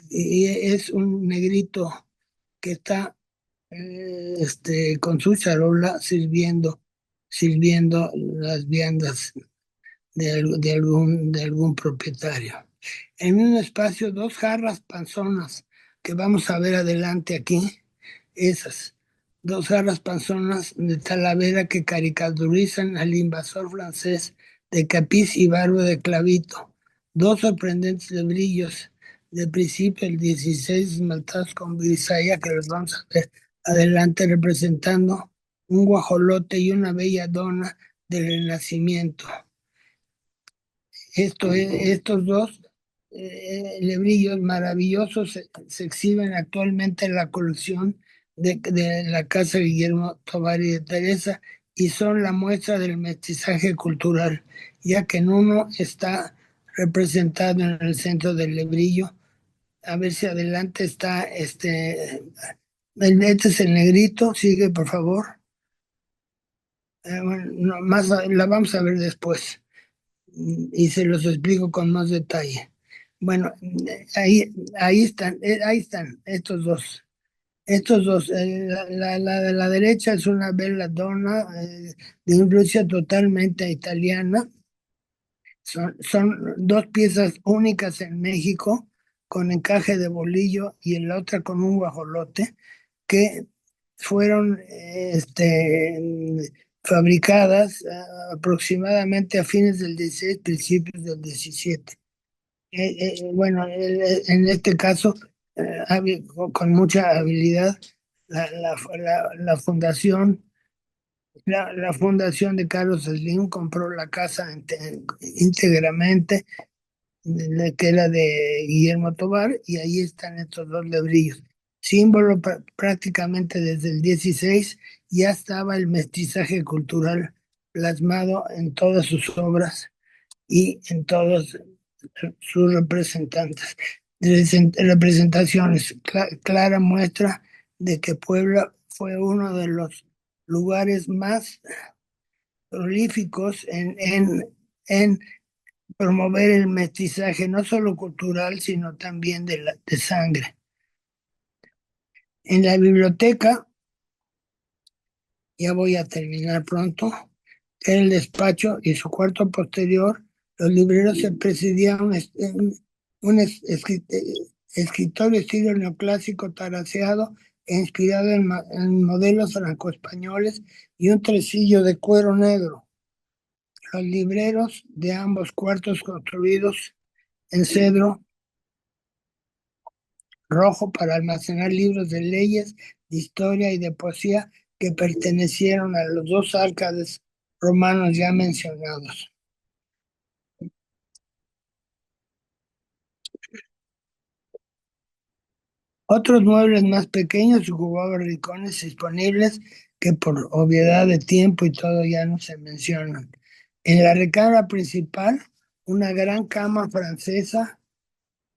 y es un negrito que está con su charola sirviendo las viandas de algún propietario. En un espacio, 2 jarras panzonas que vamos a ver adelante aquí, esas 2 jarras panzonas de Talavera que caricaturizan al invasor francés de Capiz y Barba de Clavito. 2 sorprendentes de brillos de principio el 16 esmaltados con grisalla que los vamos a ver adelante representando un guajolote y una bella dona del Renacimiento. Estos dos lebrillos maravillosos se exhiben actualmente en la colección de la Casa Guillermo Tovar y de Teresa y son la muestra del mestizaje cultural, ya que en uno está representado en el centro del lebrillo. A ver si adelante está este es el negrito, sigue por favor. Bueno, no, la vamos a ver después y se los explico con más detalle. Bueno, ahí están estos dos. La de la derecha es una belladonna de influencia totalmente italiana. Son 2 piezas únicas en México con encaje de bolillo y en la otra con un guajolote que fueron fabricadas aproximadamente a fines del 16, principios del 17. Bueno, en este caso, con mucha habilidad, la fundación, la fundación de Carlos Slim compró la casa íntegramente, que era de Guillermo Tovar, y ahí están estos 2 lebrillos. Símbolo prácticamente desde el 16 ya estaba el mestizaje cultural plasmado en todas sus obras y en todos sus representaciones. Clara muestra de que Puebla fue uno de los lugares más prolíficos en promover el mestizaje, no solo cultural, sino también de sangre. En la biblioteca, ya voy a terminar pronto, era el despacho y su cuarto posterior, los libreros se presidían escritorio estilo neoclásico taraseado e inspirado en modelos franco-españoles y un tresillo de cuero negro. Los libreros de ambos cuartos construidos en cedro rojo para almacenar libros de leyes, de historia y de poesía que pertenecieron a los 2 alcaldes romanos ya mencionados. Otros muebles más pequeños ocupaban rincones disponibles que por obviedad de tiempo y todo ya no se mencionan. En la recámara principal, una gran cama francesa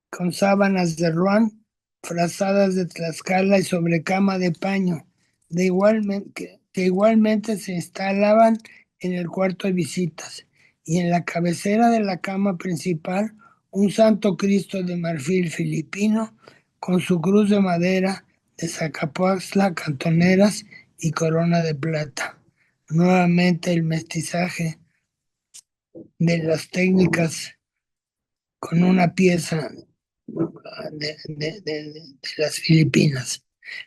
con sábanas de Rouen, frazadas de Tlaxcala y sobrecama de paño, que igualmente se instalaban en el cuarto de visitas. Y en la cabecera de la cama principal, un Santo Cristo de marfil filipino con su cruz de madera de Zacapoaxtla, cantoneras y corona de plata. Nuevamente el mestizaje de las técnicas con una pieza de las Filipinas.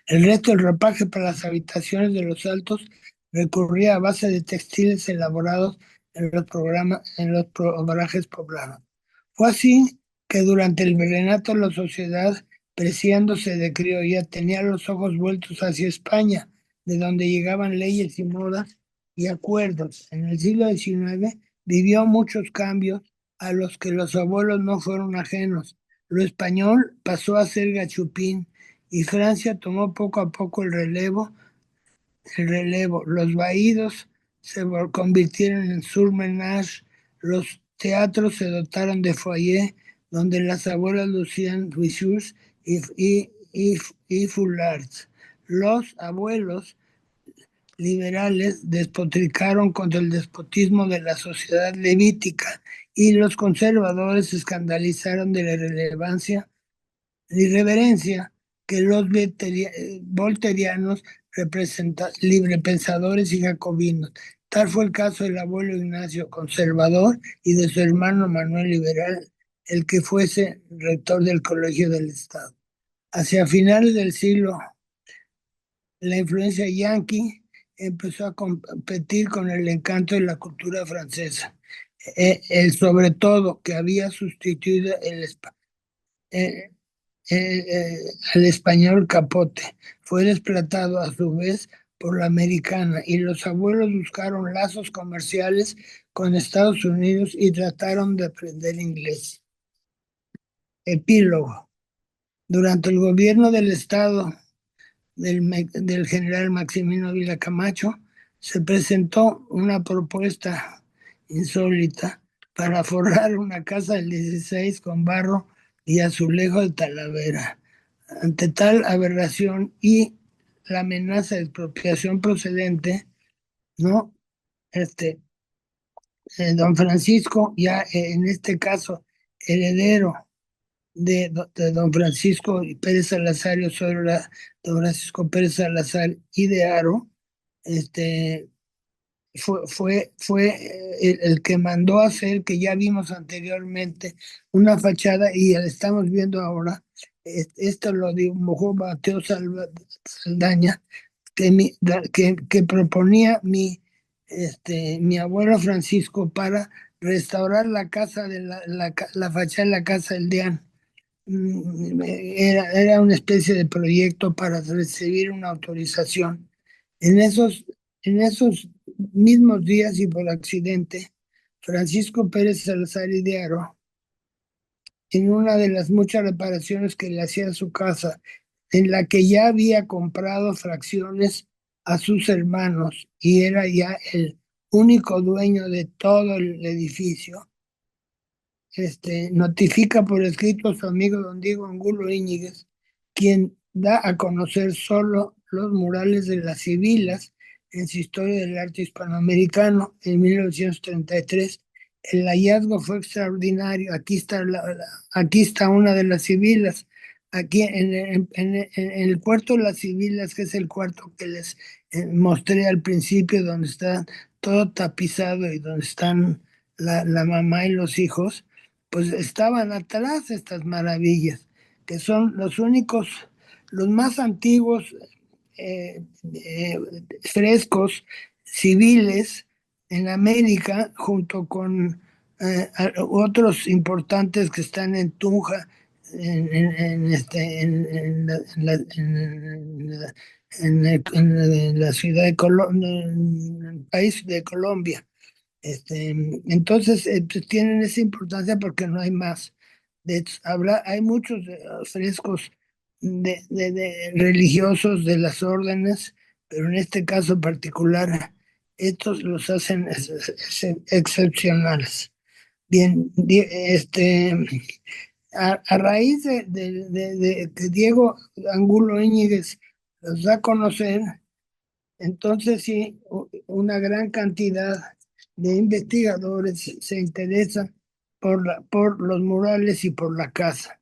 El resto del ropaje para las habitaciones de los altos recurría a base de textiles elaborados en los parajes poblados. Fue así que durante el virreinato la sociedad, preciándose de criolla, tenía los ojos vueltos hacia España, de donde llegaban leyes y modas y acuerdos. En el siglo XIX vivió muchos cambios a los que los abuelos no fueron ajenos. Lo español pasó a ser gachupín y Francia tomó poco a poco el relevo. Los vaídos se convirtieron en surmenage, los teatros se dotaron de foyer donde las abuelas lucían huissous y foulards. Los abuelos liberales despotricaron contra el despotismo de la sociedad levítica y los conservadores se escandalizaron de la irreverencia que los volterianos librepensadores y jacobinos. Tal fue el caso del abuelo Ignacio, conservador, y de su hermano Manuel Liberal, el que fuese rector del Colegio del Estado. Hacia finales del siglo, la influencia yanqui empezó a competir con el encanto de la cultura francesa. El sobre todo que había sustituido eh, al español capote fue desplazado a su vez por la americana y los abuelos buscaron lazos comerciales con Estados Unidos y trataron de aprender inglés. Epílogo. Durante el gobierno del Estado del general Maximino Vila Camacho, se presentó una propuesta insólita para forrar una casa del 16 con barro y azulejo de Talavera. Ante tal aberración y la amenaza de expropiación procedente, ¿no? Este, don Francisco, ya en este caso, heredero de don Francisco Pérez Salazar, don Francisco Pérez Salazar y de Haro, este, fue el que mandó hacer, que ya vimos anteriormente, una fachada y la estamos viendo ahora. Esto lo dibujó Mateo Saldaña, que proponía mi abuelo Francisco para restaurar la casa la fachada de la casa del Deán. Era una especie de proyecto para recibir una autorización. En esos, en esos mismos días y por accidente, Francisco Pérez Salazar y de Haro, en una de las muchas reparaciones que le hacía a su casa, en la que ya había comprado fracciones a sus hermanos y era ya el único dueño de todo el edificio, notifica por escrito a su amigo don Diego Angulo Íñiguez, quien da a conocer solo los murales de las Sibilas en su historia del arte hispanoamericano en 1933. El hallazgo fue extraordinario. Aquí está una de las Sibilas. Aquí en el cuarto de las Sibilas, que es el cuarto que les mostré al principio, donde está todo tapizado y donde están la mamá y los hijos, pues estaban atrás estas maravillas, que son los únicos, los más antiguos eh, eh, frescos civiles en América, junto con otros importantes que están en Tunja, en la ciudad de Colombia, en el país de Colombia. Entonces, pues tienen esa importancia porque no hay más. Hay muchos frescos religiosos de las órdenes pero en este caso particular, estos los hacen excepcionales. Bien, a raíz de que Diego Angulo Íñiguez los da a conocer, entonces sí, una gran cantidad de investigadores se interesan por los murales y por la casa.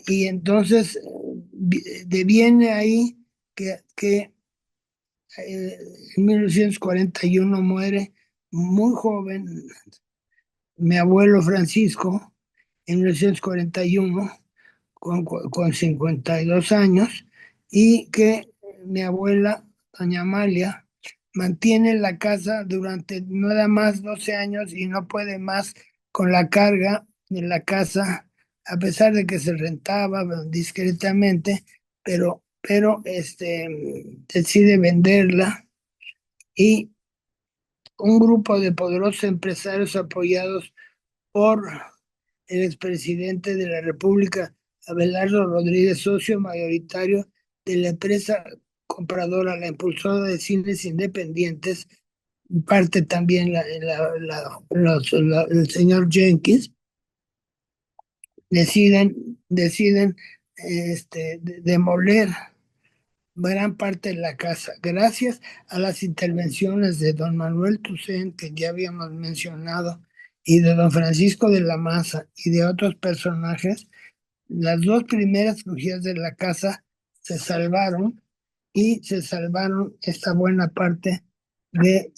Y entonces deviene ahí que en 1941 muere muy joven mi abuelo Francisco, en 1941 con 52 años, y que mi abuela, doña Amalia, mantiene la casa durante nada más 12 años y no puede más con la carga de la casa, a pesar de que se rentaba discretamente, pero decide venderla y un grupo de poderosos empresarios apoyados por el expresidente de la República, Abelardo Rodríguez, socio mayoritario de la empresa compradora, la impulsora de cines independientes, parte también el señor Jenkins, deciden demoler gran parte de la casa, gracias a las intervenciones de don Manuel Toussaint, que ya habíamos mencionado, y de don Francisco de la Maza y de otros personajes. Las dos primeras crujías de la casa se salvaron y se salvaron esta buena parte de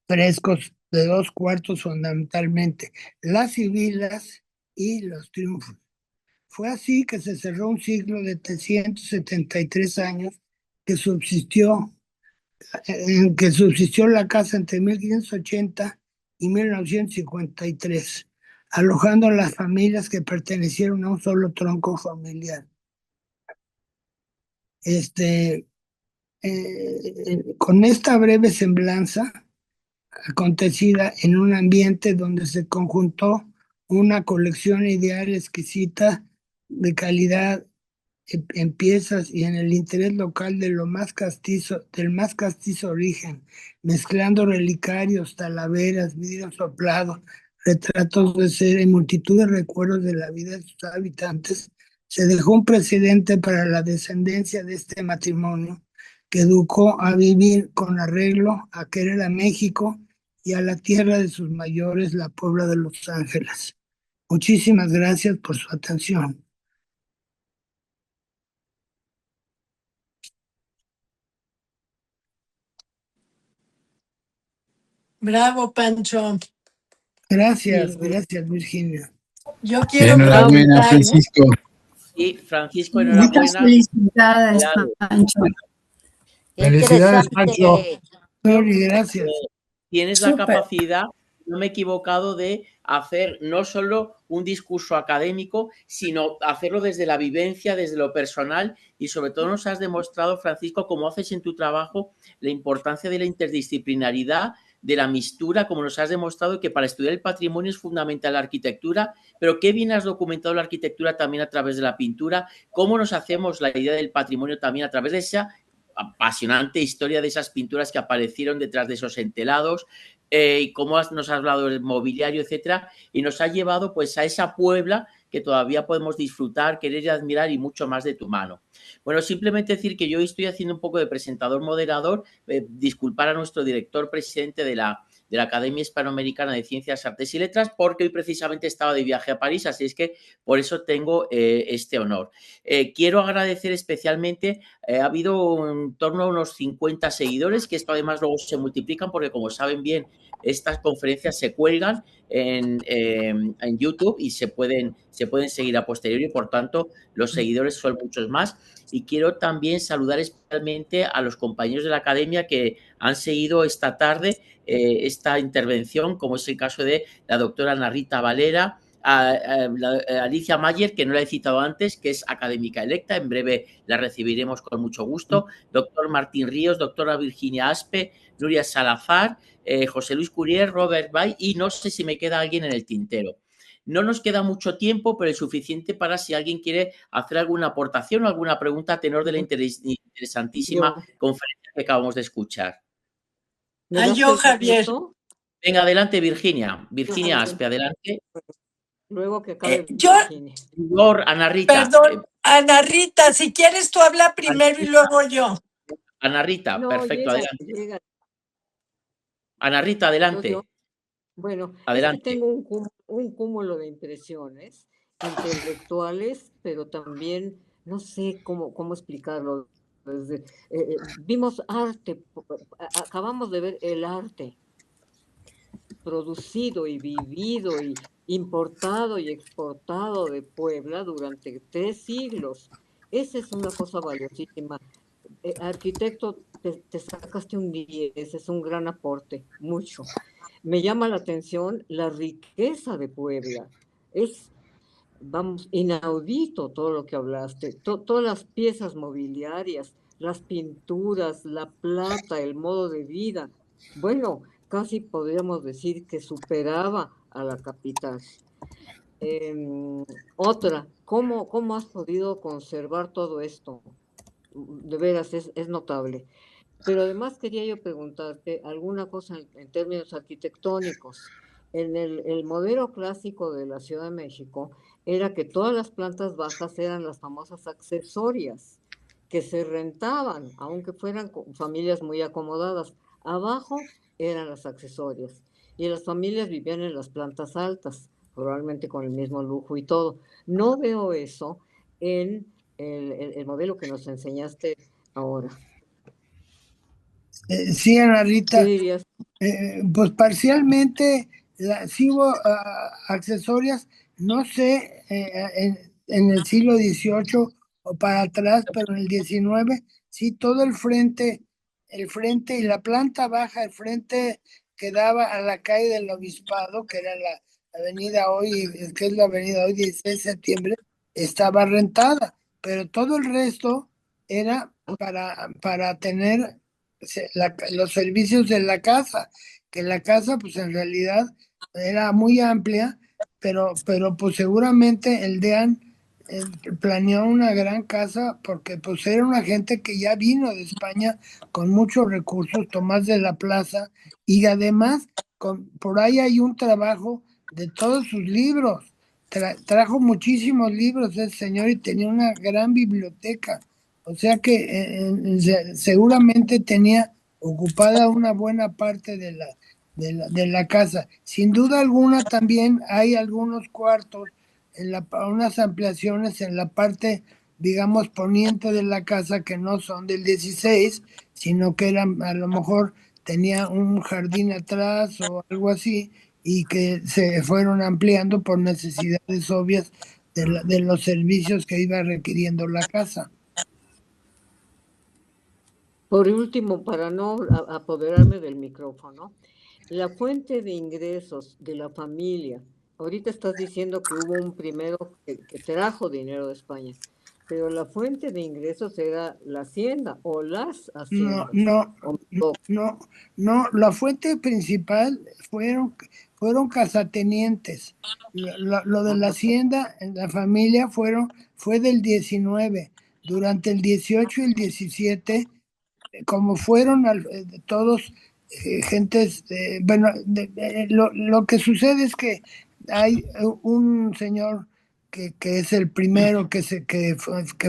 frescos de dos cuartos fundamentalmente, las sibilas y los triunfos. Fue así que se cerró un siglo de 373 años que subsistió, en que subsistió la casa entre 1580 y 1953, alojando a las familias que pertenecieron a un solo tronco familiar. Con esta breve semblanza, acontecida en un ambiente donde se conjuntó una colección ideal exquisita de calidad en piezas y en el interés local de lo más castizo, del más castizo origen, mezclando relicarios, talaveras, vidrio soplado, retratos de cera y multitud de recuerdos de la vida de sus habitantes, se dejó un precedente para la descendencia de este matrimonio que educó a vivir con arreglo, a querer a México y a la tierra de sus mayores, la Puebla de Los Ángeles. Muchísimas gracias por su atención. Bravo, Pancho. Gracias, gracias, Virginia. Yo quiero Enhorabuena, preguntar, Francisco. Y Francisco, Muchas enhorabuena. felicidades, Claro. Pancho. qué Felicidades, interesante. Glory, gracias. Tienes la Súper. capacidad, no me he equivocado, de hacer no solo un discurso académico, sino hacerlo desde la vivencia, desde lo personal, y sobre todo nos has demostrado, Francisco, como haces en tu trabajo, la importancia de la interdisciplinaridad, de la mistura, como nos has demostrado que para estudiar el patrimonio es fundamental la arquitectura, pero qué bien has documentado la arquitectura también a través de la pintura, cómo nos hacemos la idea del patrimonio también a través de esa apasionante historia de esas pinturas que aparecieron detrás de esos entelados, y cómo nos has hablado del mobiliario, etcétera, y nos ha llevado pues a esa Puebla que todavía podemos disfrutar, querer y admirar y mucho más de tu mano. Bueno, simplemente decir que yo estoy haciendo un poco de presentador moderador, disculpar a nuestro director presidente de la Academia Hispanoamericana de Ciencias, Artes y Letras, porque hoy precisamente estaba de viaje a París, así es que por eso tengo este honor. Quiero agradecer especialmente, ha habido en torno a unos 50 seguidores, que esto además luego se multiplican porque, como saben bien, estas conferencias se cuelgan en YouTube y se pueden seguir a posteriori, por tanto, los seguidores son muchos más. Y quiero también saludar especialmente a los compañeros de la academia que han seguido esta tarde esta intervención, como es el caso de la doctora Ana Rita Valera, a Alicia Mayer, que no la he citado antes, que es académica electa, en breve la recibiremos con mucho gusto, doctor Martín Ríos, doctora Virginia Aspe, Nuria Salazar, José Luis Curier, Robert Bay, y no sé si me queda alguien en el tintero. No nos queda mucho tiempo, pero es suficiente para si alguien quiere hacer alguna aportación o alguna pregunta a tenor de la interesantísima Yo, conferencia que acabamos de escuchar. ¿me Ay, das yo, Javier. permiso? Venga, adelante, Virginia. Ah, Virginia Aspe, adelante. luego que acabe Yo, Virginia. Por Ana Rita. perdón, Ana Rita, si quieres tú habla primero y luego yo. Ana Rita, No, perfecto, llega, adelante. llega. Ana Rita, Entonces yo, adelante. bueno, es que Adelante. tengo un cúmulo de impresiones intelectuales, pero también no sé cómo explicarlo. Vimos arte, acabamos de ver el arte producido y vivido y importado y exportado de Puebla durante 3 siglos. Esa es una cosa valiosísima. Arquitecto, te sacaste un 10, es un gran aporte, mucho. Me llama la atención la riqueza de Puebla. Es, vamos, inaudito todo lo que hablaste, todas las piezas mobiliarias, las pinturas, la plata, el modo de vida. Bueno, casi podríamos decir que superaba a la capital. Otra, ¿cómo has podido conservar todo esto? De veras, es notable. Pero además quería yo preguntarte alguna cosa en términos arquitectónicos. En el modelo clásico de la Ciudad de México era que todas las plantas bajas eran las famosas accesorias, que se rentaban, aunque fueran familias muy acomodadas. Abajo eran las accesorias. Y las familias vivían en las plantas altas, probablemente con el mismo lujo y todo. No veo eso en el modelo que nos enseñaste ahora. Sí, Ana ¿Qué Rita, dirías? pues parcialmente sí hubo accesorias, no sé, en el siglo XVIII o para atrás, pero en el XIX, sí, todo el frente y la planta baja, el frente que daba a la calle del Obispado, que era la avenida hoy, que es la avenida hoy 16 de septiembre, estaba rentada, pero todo el resto era para tener los servicios de la casa, que la casa pues en realidad era muy amplia, pero pues seguramente el DEAN eh, planeó una gran casa porque pues era una gente que ya vino de España con muchos recursos, Tomás de la Plaza, y además por ahí hay un trabajo de todos sus libros. Trajo muchísimos libros ese señor y tenía una gran biblioteca. O sea que seguramente tenía ocupada una buena parte de la casa. Sin duda alguna también hay algunos cuartos, unas ampliaciones en la parte, digamos, poniente de la casa que no son del 16, sino que eran, a lo mejor tenía un jardín atrás o algo así, y que se fueron ampliando por necesidades obvias de los servicios que iba requiriendo la casa. Por último, para no apoderarme del micrófono, la fuente de ingresos de la familia. Ahorita estás diciendo que hubo un primero que trajo dinero de España, pero la fuente de ingresos era la hacienda o las No, haciendas. no, no, no, la fuente principal fueron casatenientes. Lo de la hacienda en la familia fue del 19. Durante el 18 y el 17, como fueron todos gentes, bueno, lo que sucede es que hay un señor que es el primero que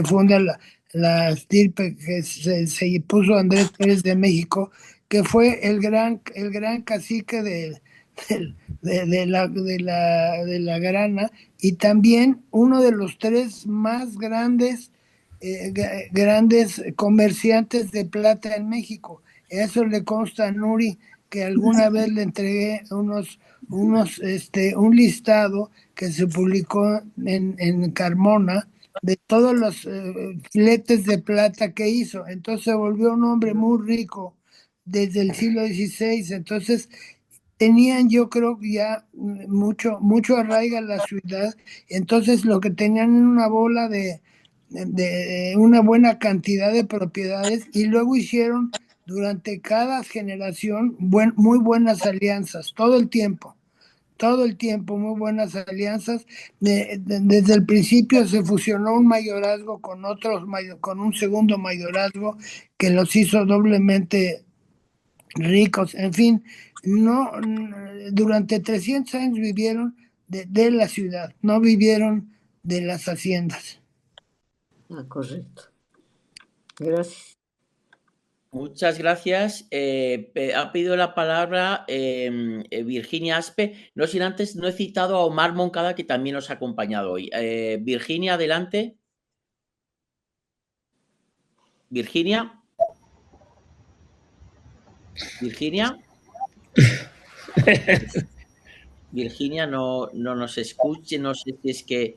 funda la estirpe, que se puso Andrés Pérez de México, que fue el gran cacique de la grana, y también uno de los tres más grandes comerciantes de plata en México. Eso le consta a Nuri, que alguna vez le entregué un listado que se publicó en Carmona de todos los filetes de plata que hizo. Entonces se volvió un hombre muy rico desde el siglo XVI. Entonces tenían, yo creo, ya mucho arraigo a la ciudad. Entonces lo que tenían en una bola de una buena cantidad de propiedades, y luego hicieron durante cada generación muy buenas alianzas, todo el tiempo. todo el tiempo muy buenas alianzas. Desde el principio se fusionó un mayorazgo con con un segundo mayorazgo que los hizo doblemente ricos. En fin, no, durante 300 años vivieron de la ciudad, no vivieron de las haciendas. Ah, correcto. Gracias. Muchas gracias. Ha pedido la palabra Virginia Aspe. No sin antes, no he citado a Omar Moncada, que también nos ha acompañado hoy. Virginia, adelante. Virginia. Virginia. Virginia no nos escuche, no sé si es que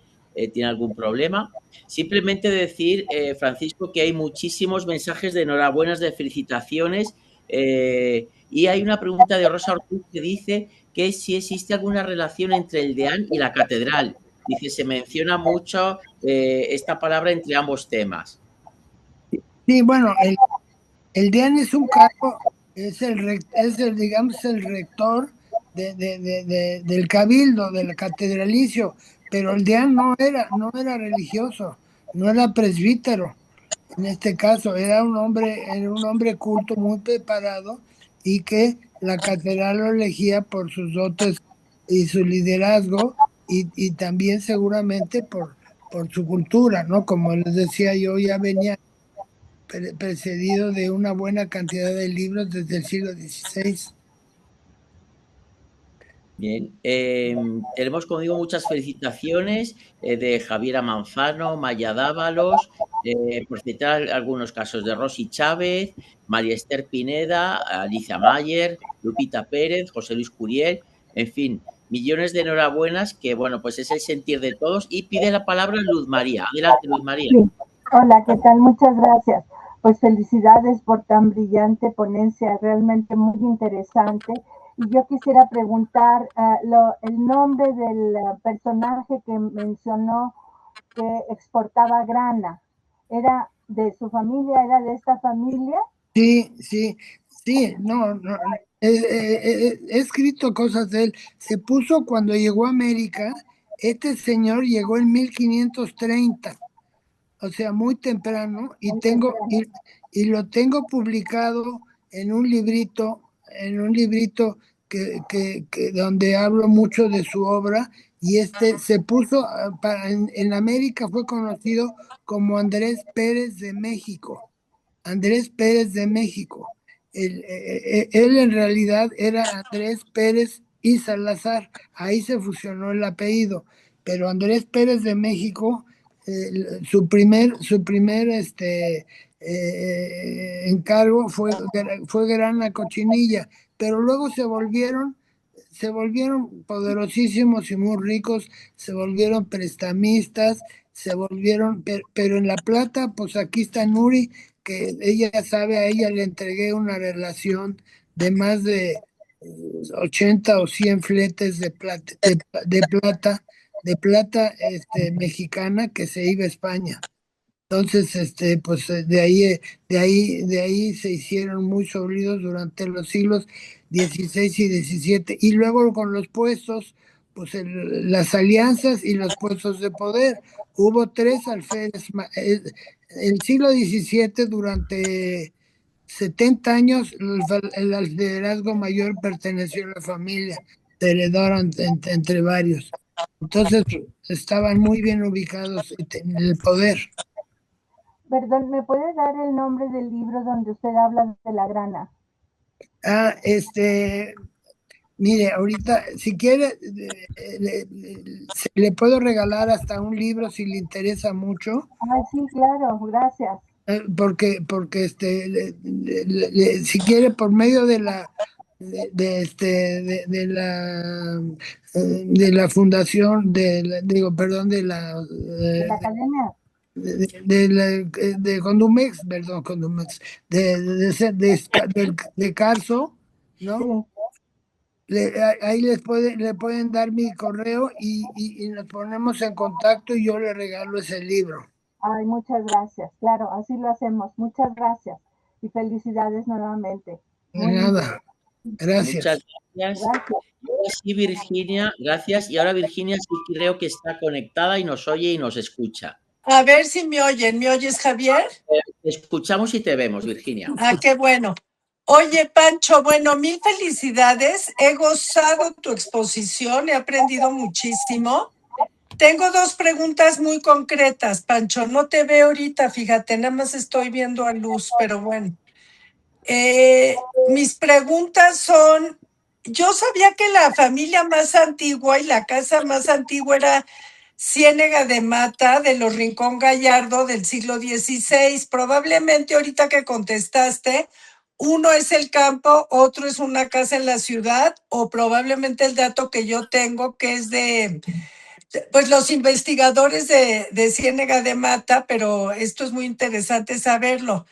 tiene algún problema. Simplemente decir, Francisco, que hay muchísimos mensajes de enhorabuenas, de felicitaciones, y hay una pregunta de Rosa Ortiz que dice que si existe alguna relación entre el deán y la catedral. Dice, se menciona mucho esta palabra entre ambos temas. Sí, bueno, el deán es un cargo, digamos, el rector del cabildo, del catedralicio, pero el deán no era religioso, no era presbítero. En este caso, era un hombre culto, muy preparado, y que la catedral lo elegía por sus dotes y su liderazgo, y también seguramente por su cultura, ¿no? Como les decía yo, ya venía precedido de una buena cantidad de libros desde el siglo XVI. Bien, tenemos, como digo, muchas felicitaciones de Javiera Manzano, Maya Dávalos, por citar algunos casos de Rosy Chávez, María Esther Pineda, Alicia Mayer, Lupita Pérez, José Luis Curiel, en fin, millones de enhorabuenas que, bueno, pues es el sentir de todos. Y pide la palabra Luz María. Adelante, Luz María. Sí. Hola, ¿qué tal? Muchas gracias. Pues felicidades por tan brillante ponencia, realmente muy interesante. Y yo quisiera preguntar el nombre del personaje que mencionó que exportaba grana. ¿Era de su familia? ¿Era de esta familia? Sí, sí, sí, no. He escrito cosas de él. Se puso cuando llegó a América. Este señor llegó en 1530, o sea, muy temprano, Muy temprano. y lo tengo publicado en un librito donde hablo mucho de su obra, y se puso, en América fue conocido como Andrés Pérez de México. Andrés Pérez de México. Él en realidad era Andrés Pérez y Salazar, ahí se fusionó el apellido, pero Andrés Pérez de México, su primer encargo fue Grana Cochinilla, pero luego se volvieron poderosísimos y muy ricos, se volvieron prestamistas, pero en La Plata, pues aquí está Nuri, que ella sabe, a ella le entregué una relación de más de 80 o 100 fletes de plata mexicana que se iba a España. Entonces, pues de ahí se hicieron muy sólidos durante los siglos XVI y XVII. Y luego con los puestos, pues las alianzas y los puestos de poder. Hubo tres alférez. El siglo XVII, durante 70 años, el liderazgo mayor perteneció a la familia, se heredaron entre varios. Entonces, estaban muy bien ubicados en el poder. Perdón, ¿me puede dar el nombre del libro donde usted habla de la grana? Ah, mire, ahorita, si quiere, le puedo regalar hasta un libro si le interesa mucho, Ah, sí, claro, gracias. porque si quiere, por medio de la fundación, perdón, ¿De la academia? de Condumex, perdón, Condumex, de Carso, ¿no? Sí. Ahí le pueden dar mi correo, y nos ponemos en contacto, y yo le regalo ese libro. Ay, muchas gracias. Claro, así lo hacemos. Muchas gracias. Y felicidades nuevamente. De Muy nada, Muchas gracias. gracias. gracias. Ahora sí, Virginia, gracias. Y ahora Virginia sí creo que está conectada y nos oye y nos escucha. A ver si me oyen. ¿Me oyes, Javier? Te escuchamos y te vemos, Virginia. Ah, qué bueno. Oye, Pancho, bueno, mil felicidades. He gozado tu exposición, he aprendido muchísimo. Tengo dos preguntas muy concretas, Pancho. No te veo ahorita, fíjate, nada más estoy viendo a Luz, pero bueno. Mis preguntas son, yo sabía que la familia más antigua y la casa más antigua era Ciénega de Mata de los Rincón Gallardo del siglo XVI. Probablemente ahorita que contestaste, uno es el campo, otro es una casa en la ciudad, o probablemente el dato que yo tengo que es de, pues los investigadores de Ciénega de Mata, pero esto es muy interesante saberlo,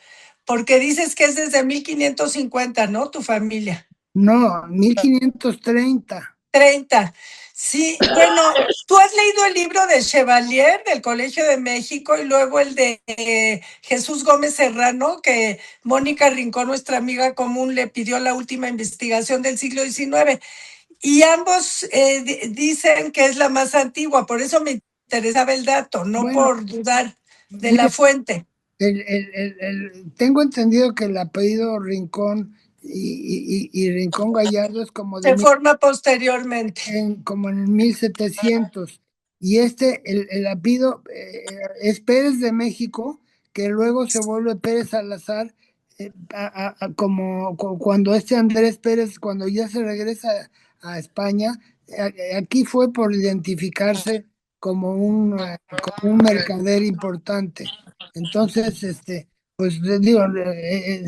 porque dices que es desde 1550, ¿no? Tu familia. No, 1530. 30. Sí, bueno, tú has leído el libro de Chevalier del Colegio de México y luego el de Jesús Gómez Serrano, que Mónica Rincón, nuestra amiga común, le pidió la última investigación del siglo XIX. Y ambos dicen que es la más antigua, por eso me interesaba el dato, no Bueno, por dudar de mire, la fuente. tengo entendido que el apellido Rincón y Rincón Gallardo es como de Se forma posteriormente. como en 1700. Y el apellido es Pérez de México, que luego se vuelve Pérez Salazar, cuando Andrés Pérez, cuando ya se regresa a España, aquí fue por identificarse como un mercader importante. Entonces, pues les digo,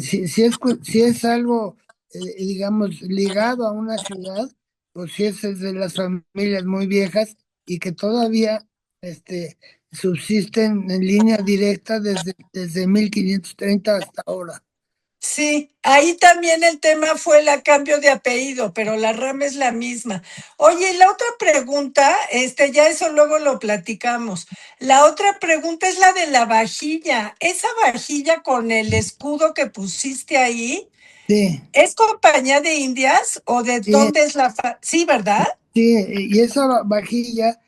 si es algo, digamos, ligado a una ciudad, pues sí es de las familias muy viejas y que todavía subsisten en línea directa desde 1530 hasta ahora. Sí, ahí también el tema fue el cambio de apellido, pero la rama es la misma. Oye, y la otra pregunta, ya eso luego lo platicamos. La otra pregunta es la de la vajilla. Esa vajilla con el escudo que pusiste ahí, Sí, ¿es compañía de Indias o de sí, dónde es Sí, ¿verdad? sí, y esa vajilla,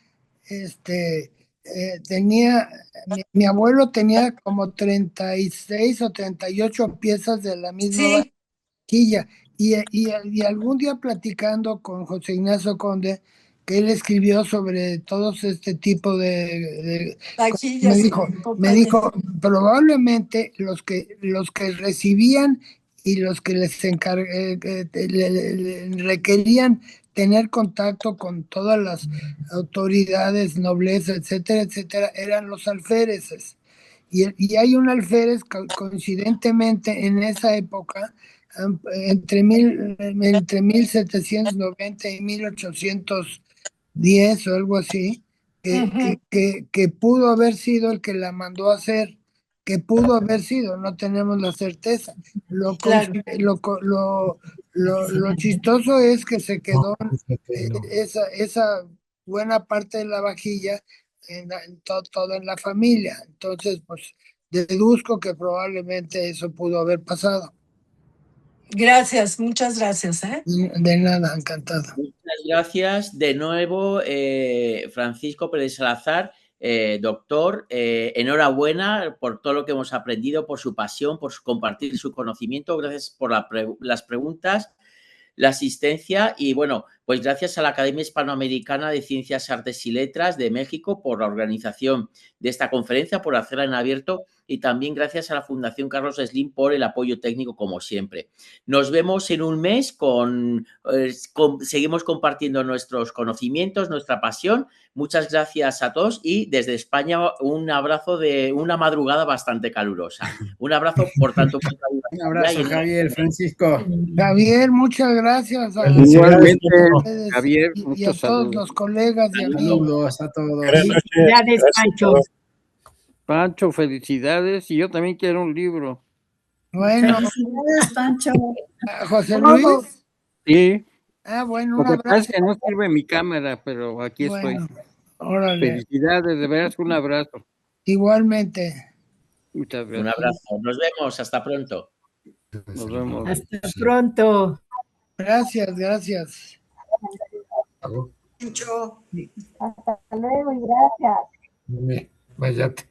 mi abuelo tenía como 36 o 38 piezas de la misma Sí, vajilla. Y algún día platicando con José Ignacio Conde, que él escribió sobre todos este tipo me vajillas, dijo, me compañía. dijo, probablemente los que recibían y los que requerían tener contacto con todas las autoridades, nobleza, etcétera, etcétera, eran los alféreces. Y hay un alférez coincidentemente en esa época, entre 1790 y 1810 o algo así, Ujú, que pudo haber sido el que la mandó a hacer, que pudo haber sido, no tenemos la certeza. Lo, claro. lo chistoso es que se quedó esa buena parte de la vajilla todo en la familia. Entonces, pues deduzco que probablemente eso pudo haber pasado. Gracias, muchas gracias, ¿eh? De nada, encantado. Muchas gracias de nuevo, Francisco Pérez Salazar, doctor. Enhorabuena por todo lo que hemos aprendido, por su pasión, por compartir su conocimiento. Gracias por las preguntas, la asistencia y bueno, pues gracias a la Academia Hispanoamericana de Ciencias, Artes y Letras de México por la organización de esta conferencia, por hacerla en abierto y también gracias a la Fundación Carlos Slim por el apoyo técnico como siempre. Nos vemos en un mes seguimos compartiendo nuestros conocimientos, nuestra pasión. Muchas gracias a todos y desde España un abrazo de una madrugada bastante calurosa. Un abrazo, por tanto, un abrazo, Javier, Francisco. Javier, muchas gracias Igualmente, ustedes Javier, y a muchos todos saludos. los colegas y amigos. Saludos a todos. Buenas noches. Felicidades, Gracias a Pancho. todos. Pancho, felicidades. Y yo también quiero un libro. Bueno, Felicidades, Pancho. José Luis. Sí, Bueno, lo un que pasa es abrazo. que no sirve mi cámara, pero aquí estoy. Bueno, órale. Felicidades, de veras, un abrazo. Igualmente. Muchas Un gracias. abrazo. Nos vemos. Hasta pronto. Nos vemos. Hasta pronto. Gracias, gracias. Hasta luego y gracias. Váyate.